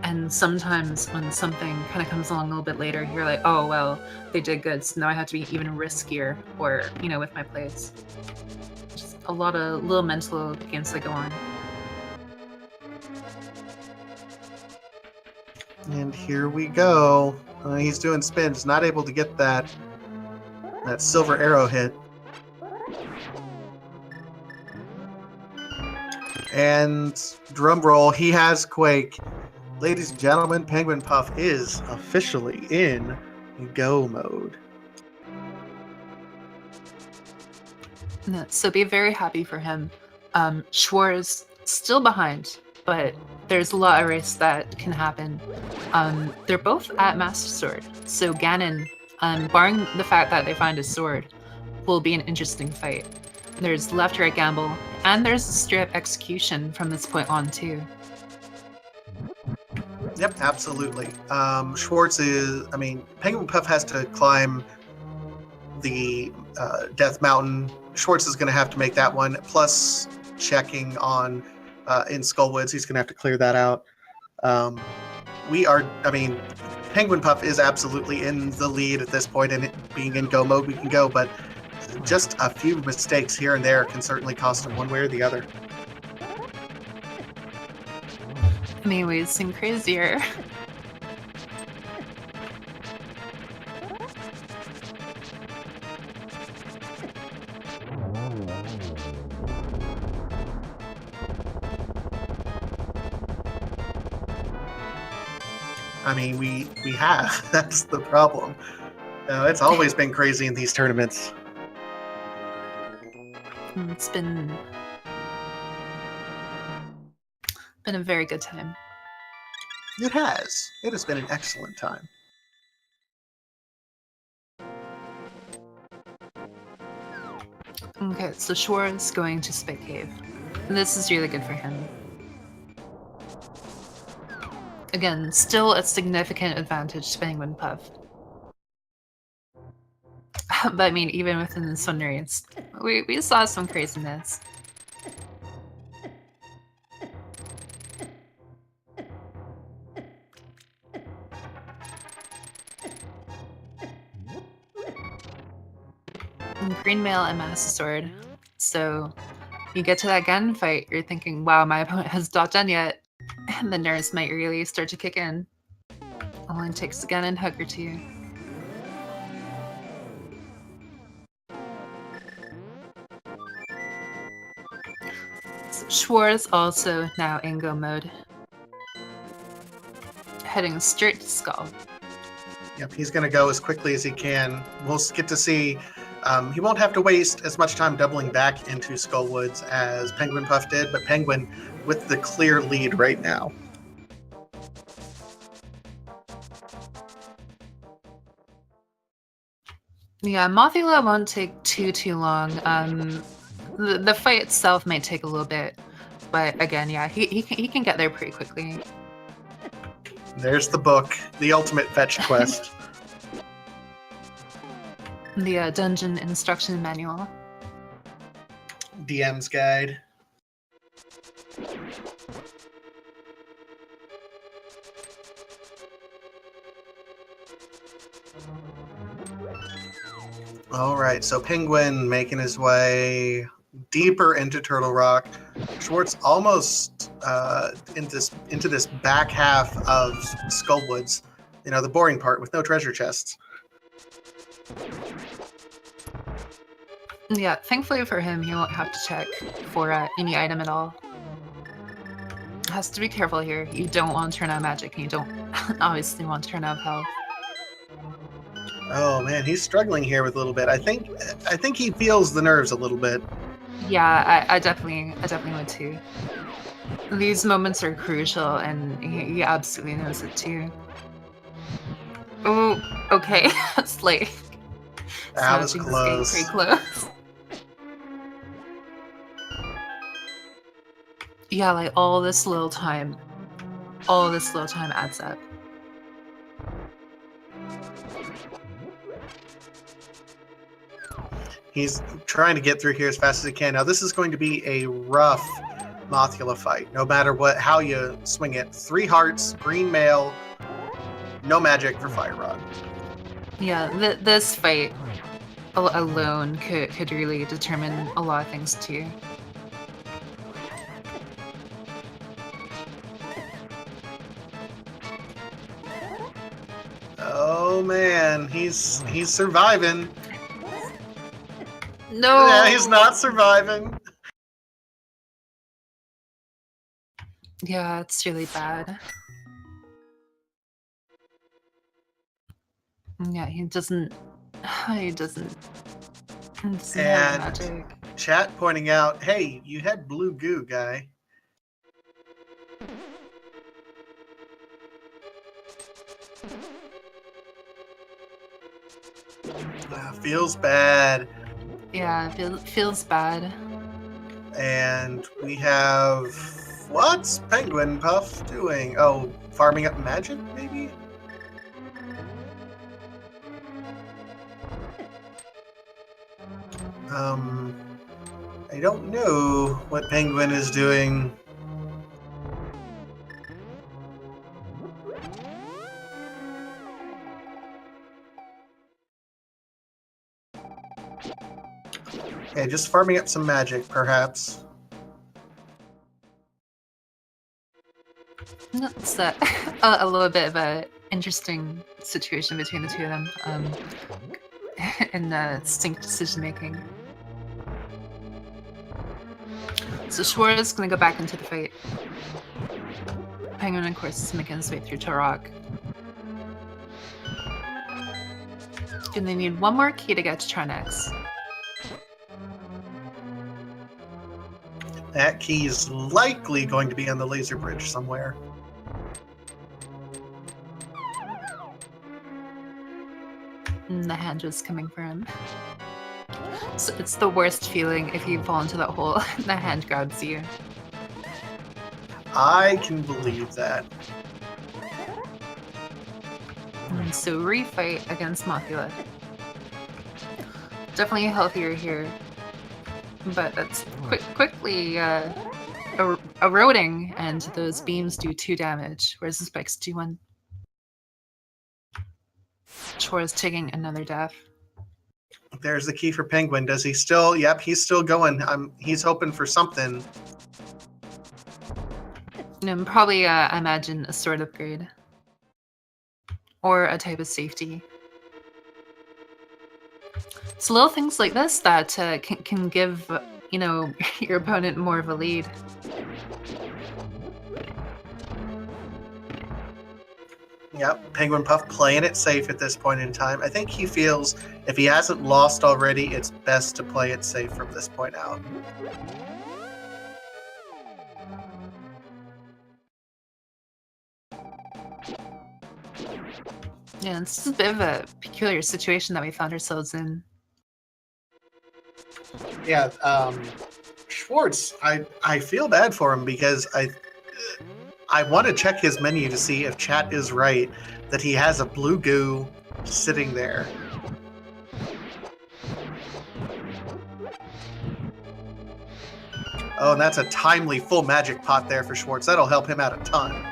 And sometimes when something kind of comes along a little bit later, you're like, oh, well, they did good, so now I have to be even riskier or, with my plays. Just a lot of little mental games that go on. And here we go. He's doing spins, not able to get that silver arrow hit. And drum roll, he has Quake. Ladies and gentlemen, Penguinpuff is officially in go mode. So be very happy for him. Schwarz still behind, but there's a lot of race that can happen. They're both at Master Sword, so Ganon, barring the fact that they find a sword, will be an interesting fight. There's left-right gamble, and there's a straight-up execution from this point on, too. Yep, absolutely. Penguinpuff has to climb the Death Mountain. Schwarz is going to have to make that one, plus checking on in Skullwoods. He's going to have to clear that out. Penguinpuff is absolutely in the lead at this point, and it being in go mode, we can go, but just a few mistakes here and there can certainly cost him one way or the other. Anyways, seem crazier. We have. That's the problem. It's always been crazy in these tournaments. It's been a very good time. It has. It has been an excellent time. Okay, so Schwarz going to Spike Cave. And this is really good for him. Again, still a significant advantage to Penguinpuff. But even within this one race, we saw some craziness. Green Mail and Master Sword. So you get to that Ganon fight, you're thinking, wow, my opponent has not done yet. And the nerves might really start to kick in. All it takes is a Ganon hug or two. So Schwarz also now in go mode. Heading straight to Skull. Yep, he's going to go as quickly as he can. We'll get to see. He won't have to waste as much time doubling back into Skullwoods as Penguinpuff did, but Penguin with the clear lead right now. Yeah, Mothula won't take too long. The fight itself might take a little bit, but again, yeah, he can get there pretty quickly. There's the book, the ultimate fetch quest. The dungeon instruction manual. DM's guide. All right, so Penguin making his way deeper into Turtle Rock. Schwartz almost into this back half of Skullwoods. You know, the boring part with no treasure chests. Yeah, thankfully for him, he won't have to check for any item at all. Has to be careful here. You don't want to turn out magic, and you don't obviously want to turn out health. Oh man, he's struggling here with a little bit. I think he feels the nerves a little bit. Yeah, I definitely would too. These moments are crucial, and he absolutely knows it too. Oh, okay. It's like That was close. Pretty close. Yeah, like all this little time adds up. He's trying to get through here as fast as he can. Now, this is going to be a rough Mothula fight, no matter how you swing it. 3 hearts, green mail, no magic for Fire Rod. Yeah, this fight alone could really determine a lot of things too. Oh man, he's surviving. No. Yeah, he's not surviving. Yeah, it's really bad. Yeah, he doesn't have magic. Chat pointing out, hey, you had blue goo, guy. Feels bad. Yeah, feels bad. And we have... What's Penguinpuff doing? Oh, farming up magic, maybe? I don't know what Penguin is doing. Okay, just farming up some magic, perhaps. That's a little bit of an interesting situation between the two of them in distinct decision making. So Schwartz is going to go back into the fight. Penguin, of course, is making his way through Turok. And they need one more key to get to Trinex. That key is likely going to be on the laser bridge somewhere. And the hand was coming for him. So it's the worst feeling if you fall into that hole and the hand grabs you. I can believe that. And so refight against Mothula. Definitely healthier here. But that's quickly eroding, and those beams do 2 damage, whereas the spikes do 1. Chora's taking another death. There's the key for Penguin. Does he still? Yep, he's still going. He's hoping for something. And probably, I imagine, a sword upgrade. Or a type of safety. It's little things like this that can give, you know, your opponent more of a lead. Yep, Penguinpuff playing it safe at this point in time. I think he feels if he hasn't lost already, it's best to play it safe from this point out. Yeah, this is a bit of a peculiar situation that we found ourselves in. Yeah, Schwartz. I feel bad for him because I want to check his menu to see if chat is right that he has a blue goo sitting there. Oh, and that's a timely full magic pot there for Schwartz. That'll help him out a ton.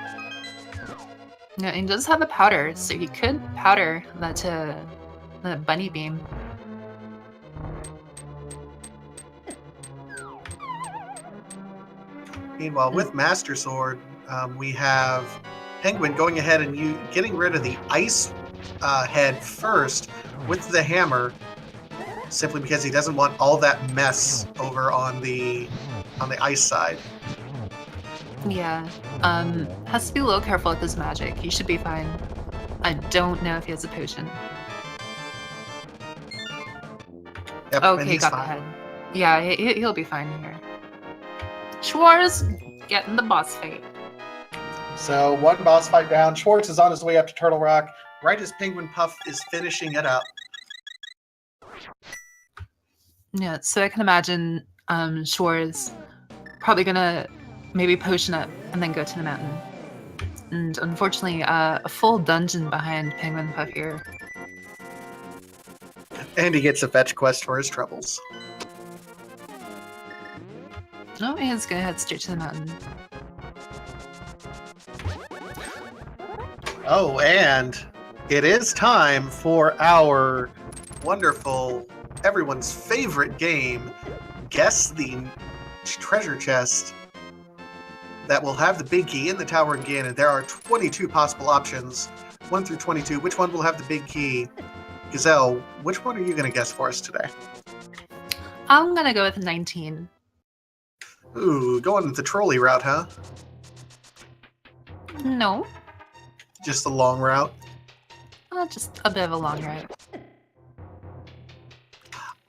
Yeah, he does have a powder, so he could powder that bunny beam. Meanwhile, with Master Sword, we have Penguin going ahead and getting rid of the ice head first with the hammer, simply because he doesn't want all that mess over on the ice side. Yeah, has to be a little careful with his magic. He should be fine. I don't know if he has a potion. Yep, Okay, got the head. Yeah, he'll be fine here. Schwartz getting the boss fight. So one boss fight down. Schwartz is on his way up to Turtle Rock. Right as Penguinpuff is finishing it up. Yeah, so I can imagine Schwartz probably gonna maybe potion up and then go to the mountain. And unfortunately, a full dungeon behind Penguinpuff here. And he gets a fetch quest for his troubles. Oh, he's gonna head straight to the mountain. Oh, and it is time for our wonderful, everyone's favorite game, Guess the Treasure Chest, that will have the big key in the tower again, and there are 22 possible options, 1 through 22. Which one will have the big key? Gazelle, which one are you going to guess for us today? I'm gonna go with 19. Ooh, going the trolley route, huh? No. Just the long route? Just a bit of a long route.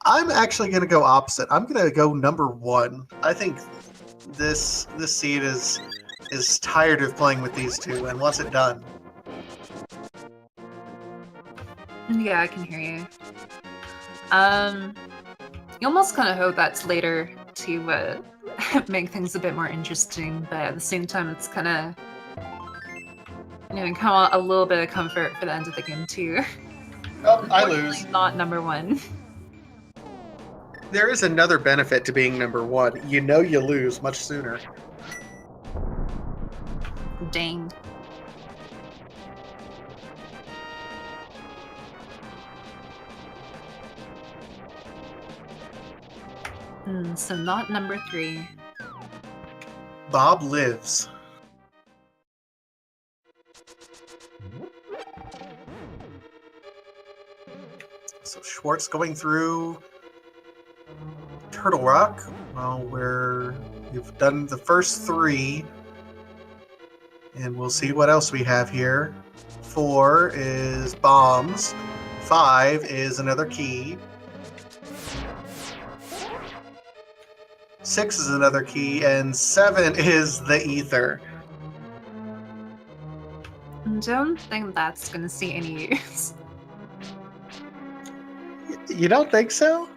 I'm actually going to go opposite. I'm going to go number 1. I think this seed is tired of playing with these two and wants it done. Yeah, I can hear you. You almost kind of hope that's later to make things a bit more interesting, but at the same time, it's kind of, kind of a little bit of comfort for the end of the game too. Oh, I lose. Not number 1. There is another benefit to being number 1. You know you lose much sooner. Dang. So not number 3. Bob lives. So Schwartz going through Turtle Rock, where you've done the first 3. And we'll see what else we have here. 4 is bombs. 5 is another key. 6 is another key, and 7 is the ether. Don't think that's gonna see any use. You don't think so?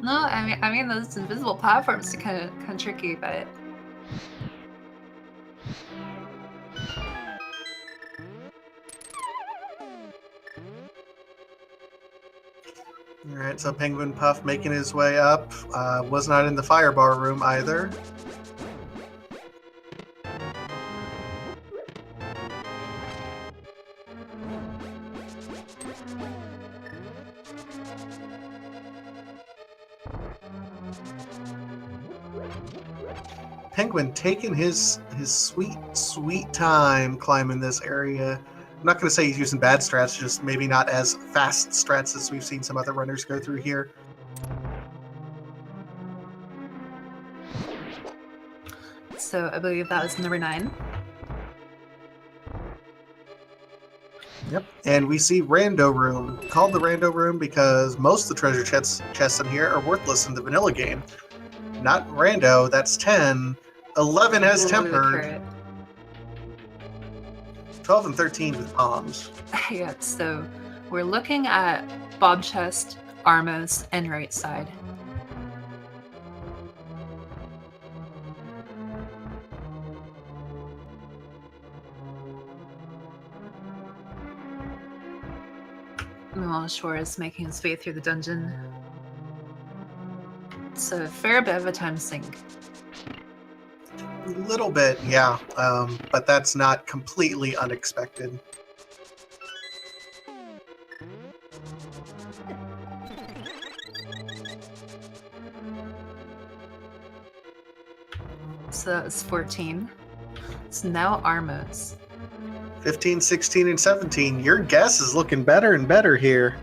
No, I mean those invisible platforms are kind of tricky, but Alright, so Penguinpuff making his way up. Was not in the fire bar room either. Penguin taking his sweet time climbing this area. I'm not going to say he's using bad strats, just maybe not as fast strats as we've seen some other runners go through here. So I believe that was number 9. Yep, and we see Rando Room. Called the Rando Room because most of the treasure chests in here are worthless in the vanilla game. Not Rando, that's 10. 11 has tempered. 12 and 13 with palms. Yeah, so we're looking at Bob Chest, Armos, and right side. While Shore is making his way through the dungeon. It's a fair bit of a time sink. A little bit, yeah, but that's not completely unexpected. So that was 14. So now Armos. 15, 16, and 17. Your guess is looking better and better here.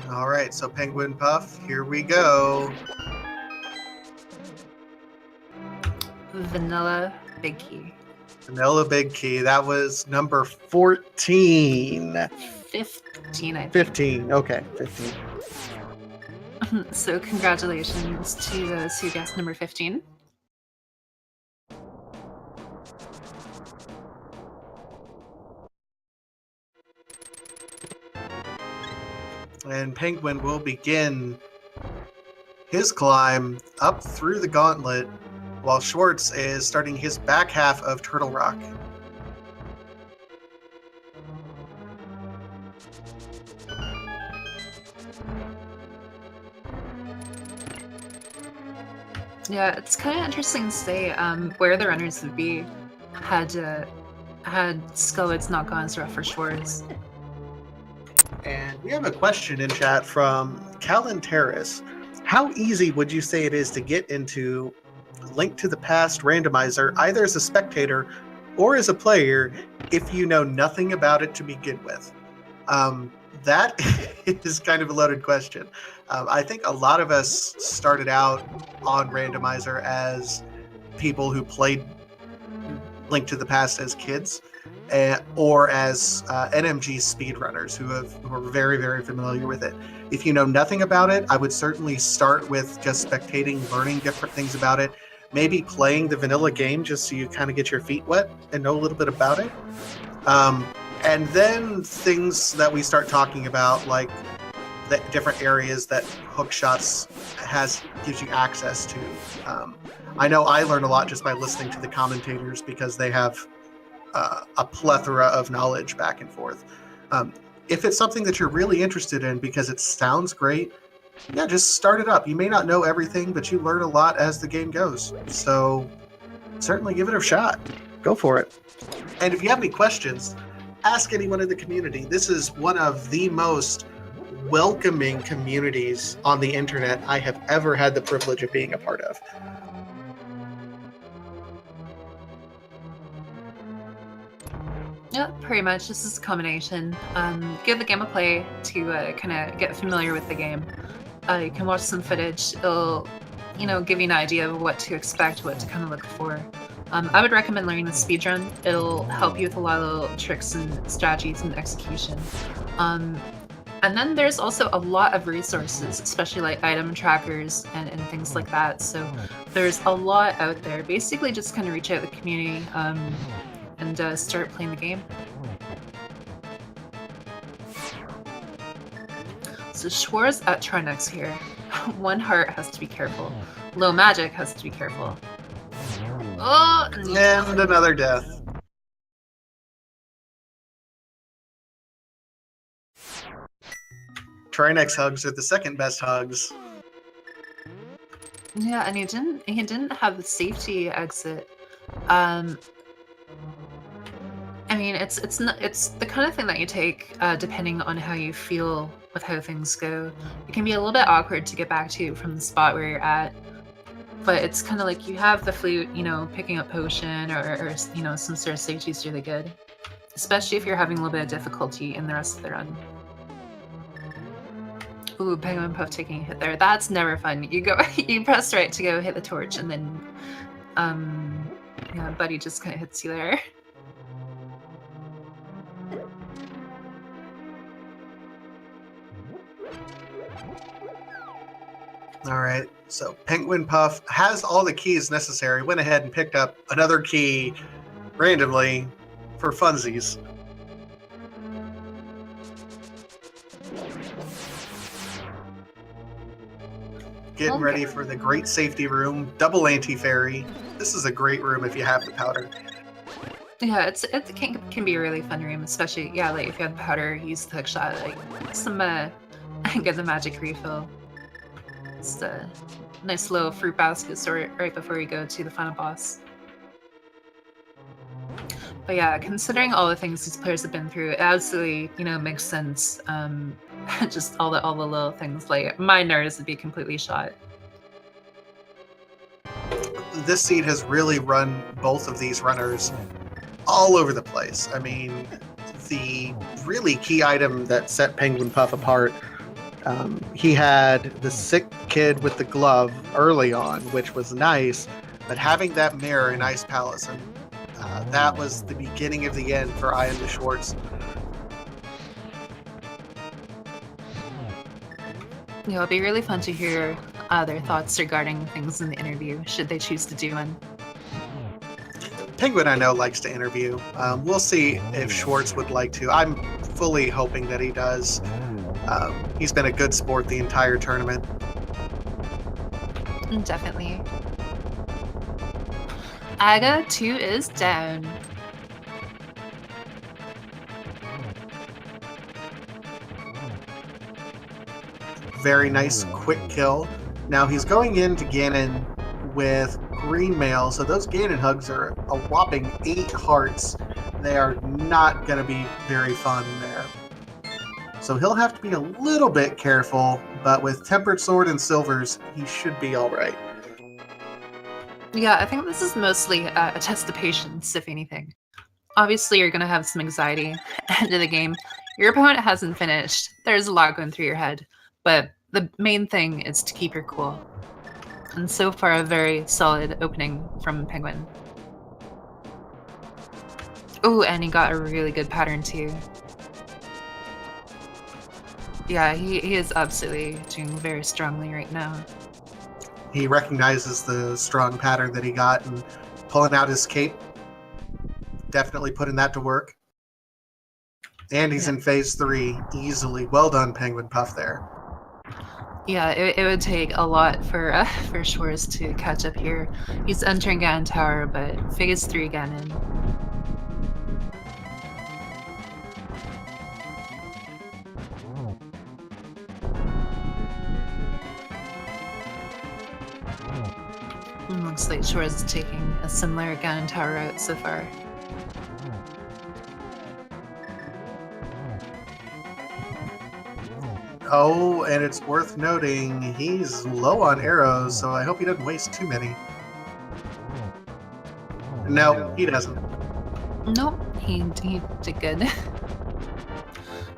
All right, so Penguinpuff, here we go. Vanilla Big Key. Vanilla Big Key. That was number 14. 15, I think. 15. Okay, 15. So congratulations to those who guessed number 15. And Penguin will begin his climb up through the gauntlet while Schwartz is starting his back half of Turtle Rock. Yeah, it's kind of interesting to say where the runners would be had Skullwoods not gone as rough for Schwartz. And we have a question in chat from Callan Terrace. How easy would you say it is to get into Link to the Past Randomizer, either as a spectator or as a player, if you know nothing about it to begin with? That is kind of a loaded question. I think a lot of us started out on Randomizer as people who played Link to the Past as kids, or as NMG speedrunners who are very, very familiar with it. If you know nothing about it, I would certainly start with just spectating, learning different things about it, maybe playing the vanilla game just so you kind of get your feet wet and know a little bit about it. And then things that we start talking about, like the different areas that Hookshots gives you access to. I know I learn a lot just by listening to the commentators because they have a plethora of knowledge back and forth. If it's something that you're really interested in because it sounds great, yeah, just start it up. You may not know everything, but you learn a lot as the game goes. So certainly give it a shot. Go for it. And if you have any questions, ask anyone in the community. This is one of the most welcoming communities on the internet I have ever had the privilege of being a part of. Yeah, pretty much. This is a combination. Give the game a play to kind of get familiar with the game. You can watch some footage. It'll, give you an idea of what to expect, what to kind of look for. I would recommend learning the speedrun. It'll help you with a lot of little tricks and strategies and execution. And then there's also a lot of resources, especially like item trackers and things like that. So there's a lot out there. Basically, just kind of reach out to the community and start playing the game. So Schwartz at Trinex here. One heart has to be careful. Low magic has to be careful. Oh, and another death. Trinex hugs are the second best hugs. Yeah, and he didn't have the safety exit. I mean, it's the kind of thing that you take depending on how you feel with how things go. It can be a little bit awkward to get back to from the spot where you're at, but it's kind of like you have the flute, picking up potion or some sort of safety is really good. especially if you're having a little bit of difficulty in the rest of the run. Ooh, Penguinpuff taking a hit there. That's never fun. You go, you press right to go hit the torch, and then, yeah, Buddy just kind of hits you there. All right, so Penguinpuff has all the keys necessary, went ahead and picked up another key randomly for funsies. Getting ready for the great safety room, double anti-fairy. This is a great room if you have the powder. Yeah, it can be a really fun room, especially, yeah, like if you have the powder, use the hook shot, like some, get the magic refill. It's a nice little fruit basket store right before you go to the final boss. But yeah, considering all the things these players have been through, it absolutely, you know, makes sense. Just all the little things, like my nerves would be completely shot. This seed has really run both of these runners all over the place. I mean, the really key item that set Penguinpuff apart, he had the sick kid with the glove early on, which was nice, but having that mirror in Ice Palace, and that was the beginning of the end for iamtheschwarz. Yeah, it'll be really fun to hear their thoughts regarding things in the interview, should they choose to do one. Penguin, I know, likes to interview. We'll see if Schwarz would like to. I'm fully hoping that he does. He's been a good sport the entire tournament. Definitely. Aga 2 is down. Very nice quick kill. Now he's going into Ganon with green mail, so those Ganon hugs are a whopping 8 hearts. They are not going to be very fun there. So he'll have to be a little bit careful, but with Tempered Sword and Silvers, he should be alright. Yeah, I think this is mostly a test of patience, if anything. Obviously, you're going to have some anxiety at the end of the game. Your opponent hasn't finished. There's a lot going through your head. But the main thing is to keep your cool. And so far, a very solid opening from Penguin. Oh, and he got a really good pattern too. Yeah, he is absolutely doing very strongly right now. He recognizes the strong pattern that he got and pulling out his cape. Definitely putting that to work. And he's in phase 3 easily. Well done, Penguinpuff there. Yeah, it would take a lot for Schwarz to catch up here. He's entering Ganon Tower, but phase 3 Ganon. Looks like Schwarz is taking a similar Ganon Tower route so far. Oh, and it's worth noting, he's low on arrows, so I hope he doesn't waste too many. No, he doesn't. Nope, he did good.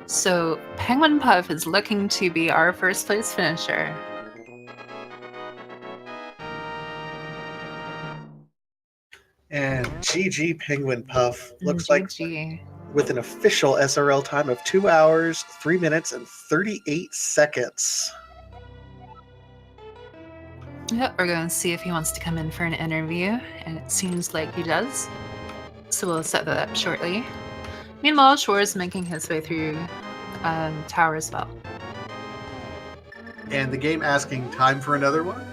So, Penguinpuff is looking to be our first place finisher. And GG Penguinpuff looks like GG. with an official SRL time of 2 hours, 3 minutes, and 38 seconds. Yep, we're going to see if he wants to come in for an interview, and it seems like he does. So we'll set that up shortly. Meanwhile, Schwarz making his way through Tower as well. And the game asking, time for another one?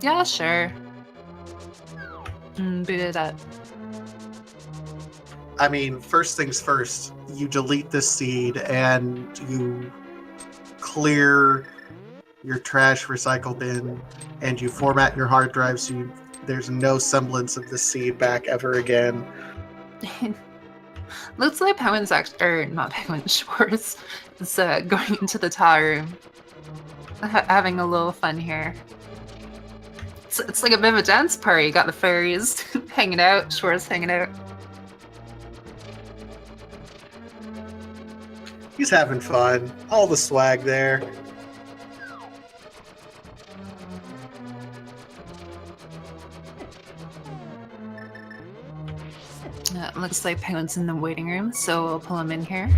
Yeah, sure. Boot it up. I mean, first things first, you delete this seed and you clear your trash recycle bin and you format your hard drive so there's no semblance of this seed back ever again. Looks like Penguin's actually, or not Penguin, Schwarz is going into the tower room, having a little fun here. It's like a bit of a dance party. You got the fairies hanging out, Schwartz hanging out. He's having fun. All the swag there. Looks like Penguin's in the waiting room, so we'll pull him in here.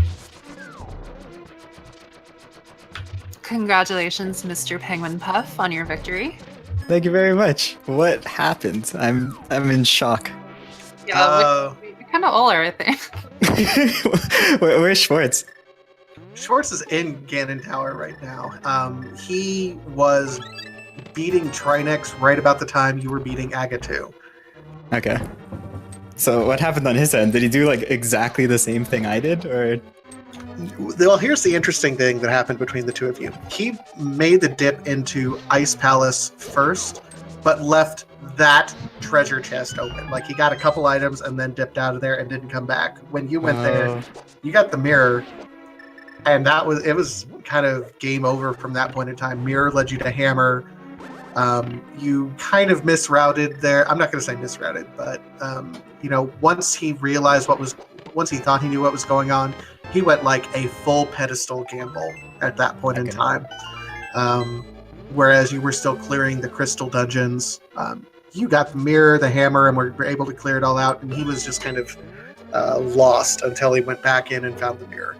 Congratulations, Mr. Penguinpuff, on your victory. Thank you very much. What happened? I'm in shock. Yeah, we kind of all are, I think. Where's Schwartz? Schwartz is in Ganon Tower right now. He was beating Trinex right about the time you were beating Agatu. Okay. So what happened on his end? Did he do like exactly the same thing I did, or? Well, here's the interesting thing that happened between the two of you. He made the dip into Ice Palace first, but left that treasure chest open. Like, he got a couple items and then dipped out of there and didn't come back. When you went there, you got the mirror, and it was kind of game over from that point in time. Mirror led you to Hammer. You kind of misrouted there. I'm not going to say misrouted, but once he realized once he thought he knew what was going on, he went like a full pedestal gamble at that point in time. Whereas you were still clearing the crystal dungeons. You got the mirror, the hammer, and were able to clear it all out, and he was just kind of lost until he went back in and found the mirror.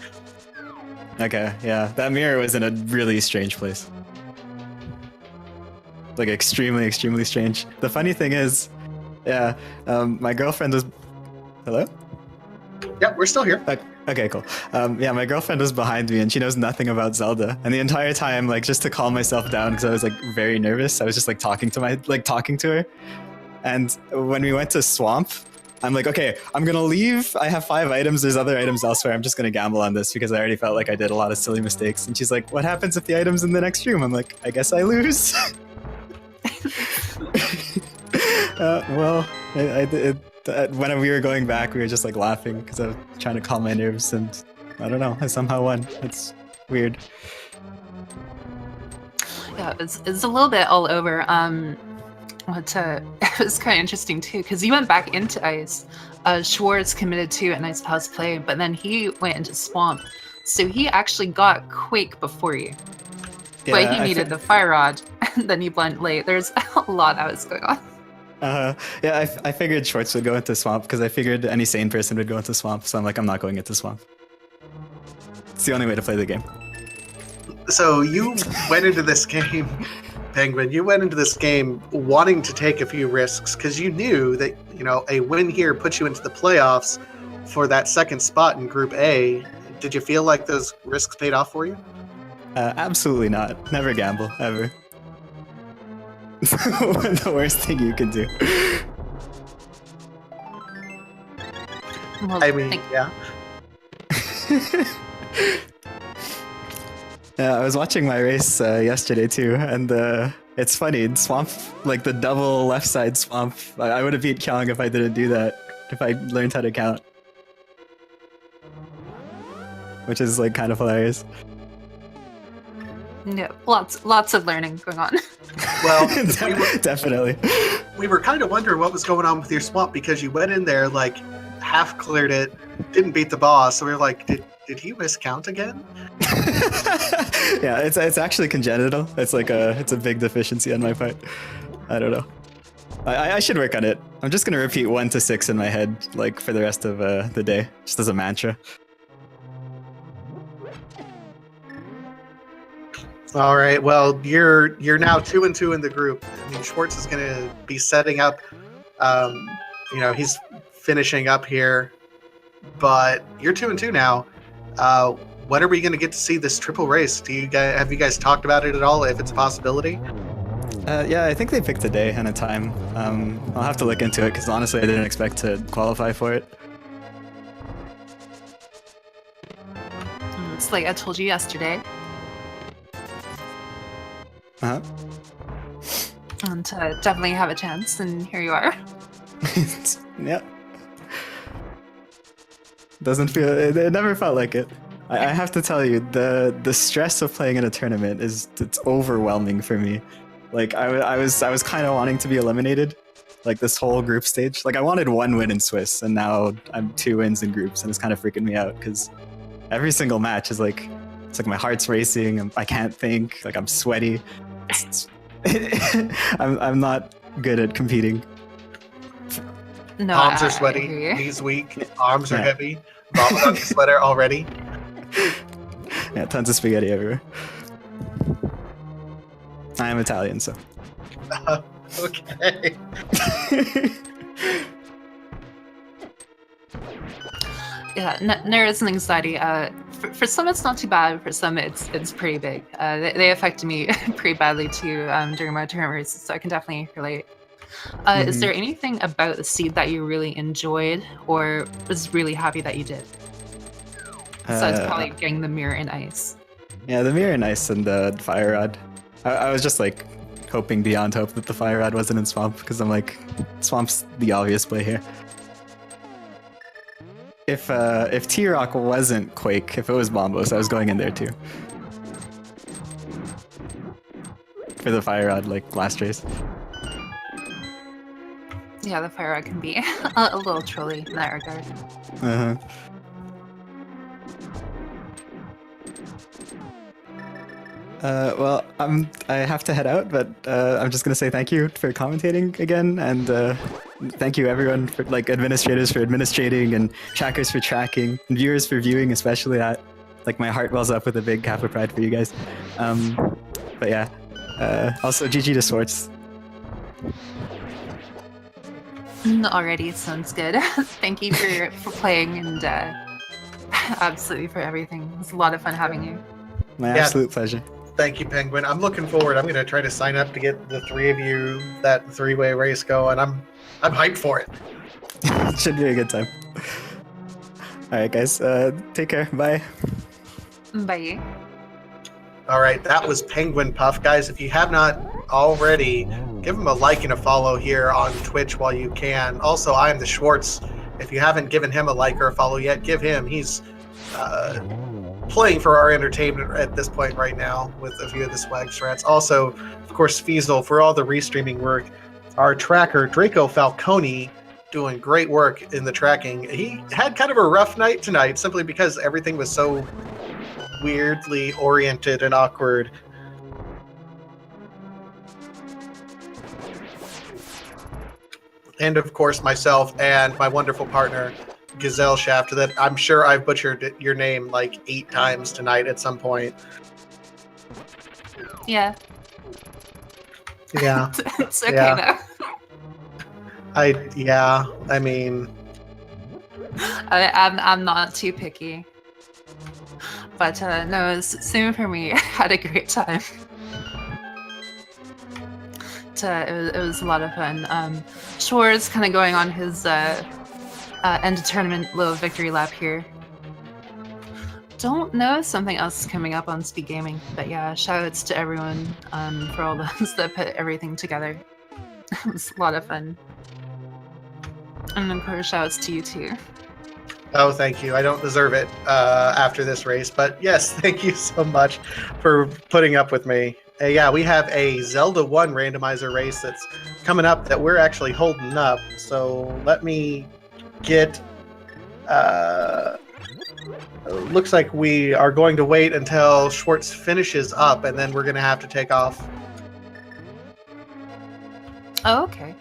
Okay, yeah. That mirror was in a really strange place. Like, extremely, extremely strange. The funny thing is, my girlfriend was... Hello? Yep, we're still here. Okay, cool. My girlfriend was behind me, and she knows nothing about Zelda. And the entire time, like, just to calm myself down, because I was like very nervous, I was just like talking to her. And when we went to Swamp, I'm like, okay, I'm gonna leave. I have 5 items. There's other items elsewhere. I'm just gonna gamble on this because I alredy felt like I did a lot of silly mistakes. And she's like, what happens if the item's in the next room? I'm like, I guess I lose. When we were going back, we were just like laughing because I was trying to calm my nerves, and I don't know, I somehow won. It's weird. Yeah, it's a little bit all over. It was kind of interesting too, because you went back into Ice. Schwartz committed to an Ice Palace play, but then he went into Swamp. So he actually got Quake before you. Yeah, but he needed the Fire Rod, and then you blend late. There's a lot that was going on. I figured Schwartz would go into Swamp because I figured any sane person would go into Swamp. So I'm like, I'm not going into Swamp. It's the only way to play the game. So you went into this game, Penguin. You went into this game wanting to take a few risks because you knew that a win here puts you into the playoffs for that second spot in Group A. Did you feel like those risks paid off for you? Absolutely not. Never gamble, ever. The worst thing you can do. Well, yeah. Yeah, I was watching my race yesterday too, and it's funny. Swamp, like the double left side swamp, I would have beat Kyung if I didn't do that. If I learned how to count, which is like kind of hilarious. Yeah, lots of learning going on. Well, definitely. We were kind of wondering what was going on with your swamp because you went in there like half cleared it, didn't beat the boss. So we were like, did he miscount again? Yeah, it's actually congenital. It's a big deficiency on my part. I don't know. I should work on it. I'm just gonna repeat 1 to 6 in my head like for the rest of the day, just as a mantra. All right. Well, you're now 2-2 in the group. I mean, Schwartz is going to be setting up. He's finishing up here, but you're 2-2 now. When are we going to get to see this triple race? Have you guys talked about it at all? If it's a possibility? Yeah, I think they picked a day and a time. I'll have to look into it because honestly, I didn't expect to qualify for it. It's like I told you yesterday. Uh-huh. And definitely have a chance, and here you are. Yeah. Doesn't feel. It never felt like it. I have to tell you, the stress of playing in a tournament it's overwhelming for me. Like I was kind of wanting to be eliminated, like this whole group stage. Like I wanted 1 win in Swiss, and now I'm 2 wins in groups, and it's kind of freaking me out because every single match is like, it's like my heart's racing. I can't think. Like I'm sweaty. I'm not good at competing. No, Palms I are sweaty, hear you. knees weak, arms are heavy. Vomit on the sweater already. Yeah, tons of spaghetti everywhere. I am Italian, so. Okay. Yeah, nerves and anxiety. For some, it's not too bad. For some, it's pretty big. They affected me pretty badly too during my term races, so I can definitely relate. Is there anything about the seed that you really enjoyed, or was really happy that you did? Besides probably getting the mirror and ice. Yeah, the mirror and ice and the fire rod. I was just like hoping beyond hope that the fire rod wasn't in swamp, because I'm like, swamp's the obvious play here. If T-Rock wasn't Quake, if it was Bombos, I was going in there too. For the fire rod, like last race. Yeah, the fire rod can be a little trolly in that regard. Uh-huh. Well, I have to head out, but I'm just gonna say thank you for commentating again, and thank you everyone for like administrators for administrating, and trackers for tracking, and viewers for viewing, especially. Like my heart wells up with a big cap of pride for you guys. But yeah, also GG to Swartz. Already sounds good. Thank you for playing and absolutely for everything. It was a lot of fun having you. My absolute pleasure. Thank you, Penguin. I'm looking forward. I'm going to try to sign up to get the 3 of you that 3-way race going. I'm hyped for it. Should be a good time. All right, guys. Take care. Bye. Bye. All right, that was Penguinpuff. Guys, if you have not already, give him a like and a follow here on Twitch while you can. Also, I am the Schwartz. If you haven't given him a like or a follow yet, give him. He's playing for our entertainment at this point right now with a few of the swag strats. Also, of course, Feasel for all the restreaming work. Our tracker, Draco Falcone, doing great work in the tracking. He had kind of a rough night tonight simply because everything was so weirdly oriented and awkward. And of course, myself and my wonderful partner, Gazelle Shaft, that I'm sure I've butchered your name like 8 times tonight at some point. Yeah. Yeah. It's okay Yeah. now. I mean, I'm not too picky. But no, it was same for me. I had a great time. It was a lot of fun. Schwartz kind of going on his end of tournament little victory lap here. Don't know if something else is coming up on Speed Gaming, but yeah, shoutouts to everyone for all those that put everything together. It was a lot of fun. And of course, shoutouts to you too. oh, thank you. I don't deserve it after this race, but yes, thank you so much for putting up with me. Yeah, we have a Zelda 1 randomizer race that's coming up that we're actually holding up. So let me get... looks like we are going to wait until Schwartz finishes up, and then we're going to have to take off. Oh, okay.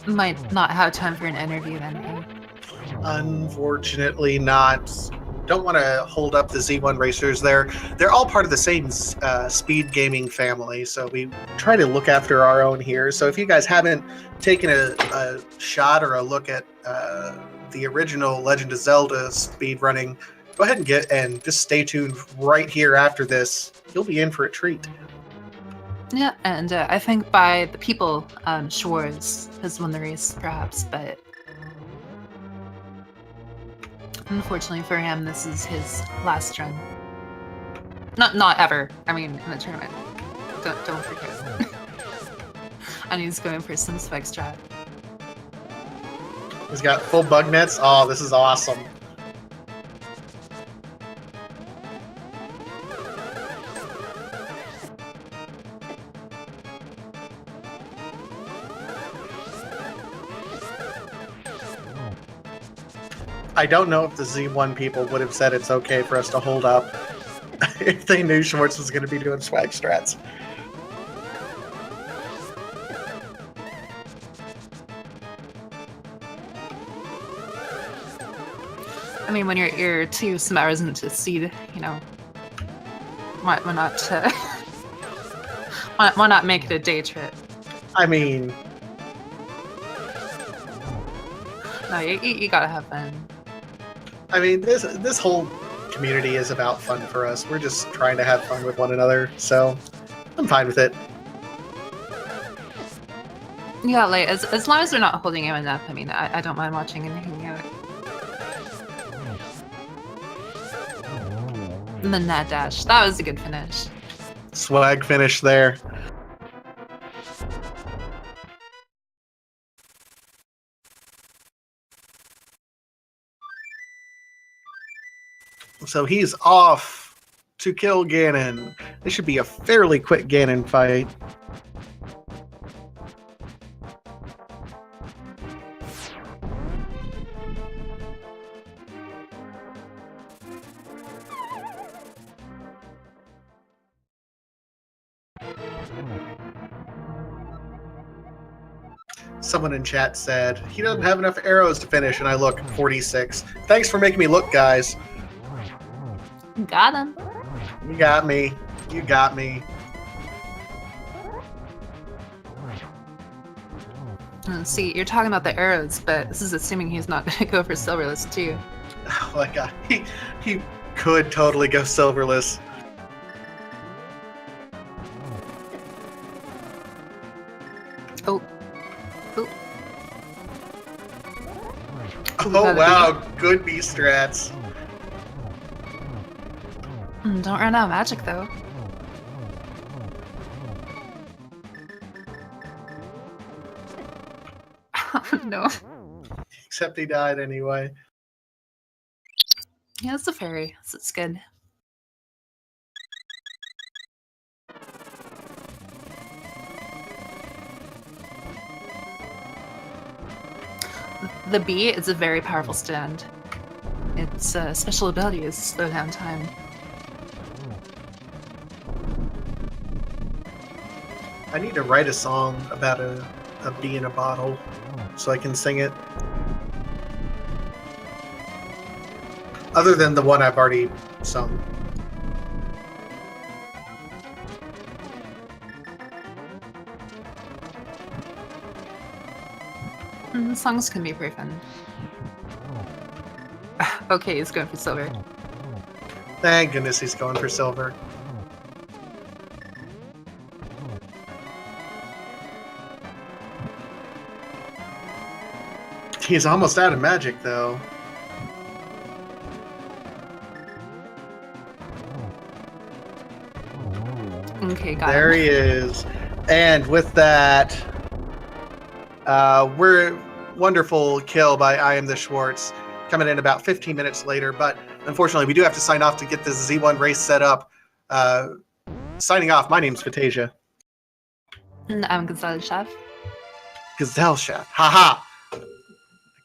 Might not have time for an interview then. Eh? Unfortunately not. Don't want to hold up the Z1 racers. They're all part of the same speed gaming family, so we try to look after our own here. So if you guys haven't taken a shot or a look at the original Legend of Zelda speed running, go ahead and just stay tuned right here after this. You'll be in for a treat. Yeah, and I think by the people, Schwartz has won the race, perhaps, but unfortunately for him, this is his last run. Not ever. I mean, in the tournament. Don't forget. And he's going for some spike strat. He's got full bug nets. Oh, this is awesome. I don't know if the Z1 people would have said it's okay for us to hold up if they knew Schwartz was going to be doing swag strats. I mean, when you're too smart to see, why not? Why not make it a day trip? I mean, no, you gotta have fun. I mean, this whole community is about fun for us. We're just trying to have fun with one another, so I'm fine with it. Yeah, like as long as we're not holding anyone up, I mean, I don't mind watching and hanging out. And then that dash, that was a good finish. Swag finish there. So he's off to kill Ganon. This should be a fairly quick Ganon fight. Someone in chat said, he doesn't have enough arrows to finish, and I look 46. Thanks for making me look, guys. Got him. You got me. You got me. See, you're talking about the arrows, but this is assuming he's not going to go for silverless too. Oh my god. He could totally go silverless. Oh. Oh wow, good B strats. Don't run out of magic though. Oh no. Except he died anyway. Yeah, it's a fairy, so it's good. The B is a very powerful stand. Its special ability is slow down time. I need to write a song about a bee in a bottle so I can sing it. Other than the one I've already sung. Songs can be pretty fun. Okay, he's going for silver. Thank goodness he's going for silver. He's almost out of magic, though. Okay, got There him. he is. And with that, we're wonderful kill by iamtheschwarz, coming in about 15 minutes later. But unfortunately, we do have to sign off to get this Z1 race set up. Signing off, my name's Fantasia. And I'm Gazelle Chef. Gazelle Chef. Haha.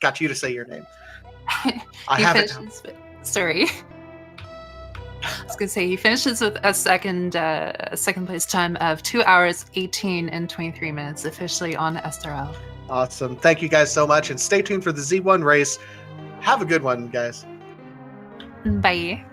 Got you to say your name. I have it. Sorry. I was gonna say he finishes with a second place time of 2 hours 18 and 23 minutes officially on SRL. Awesome. Thank you guys so much, and stay tuned for the Z1 race. Have a good one, guys. Bye.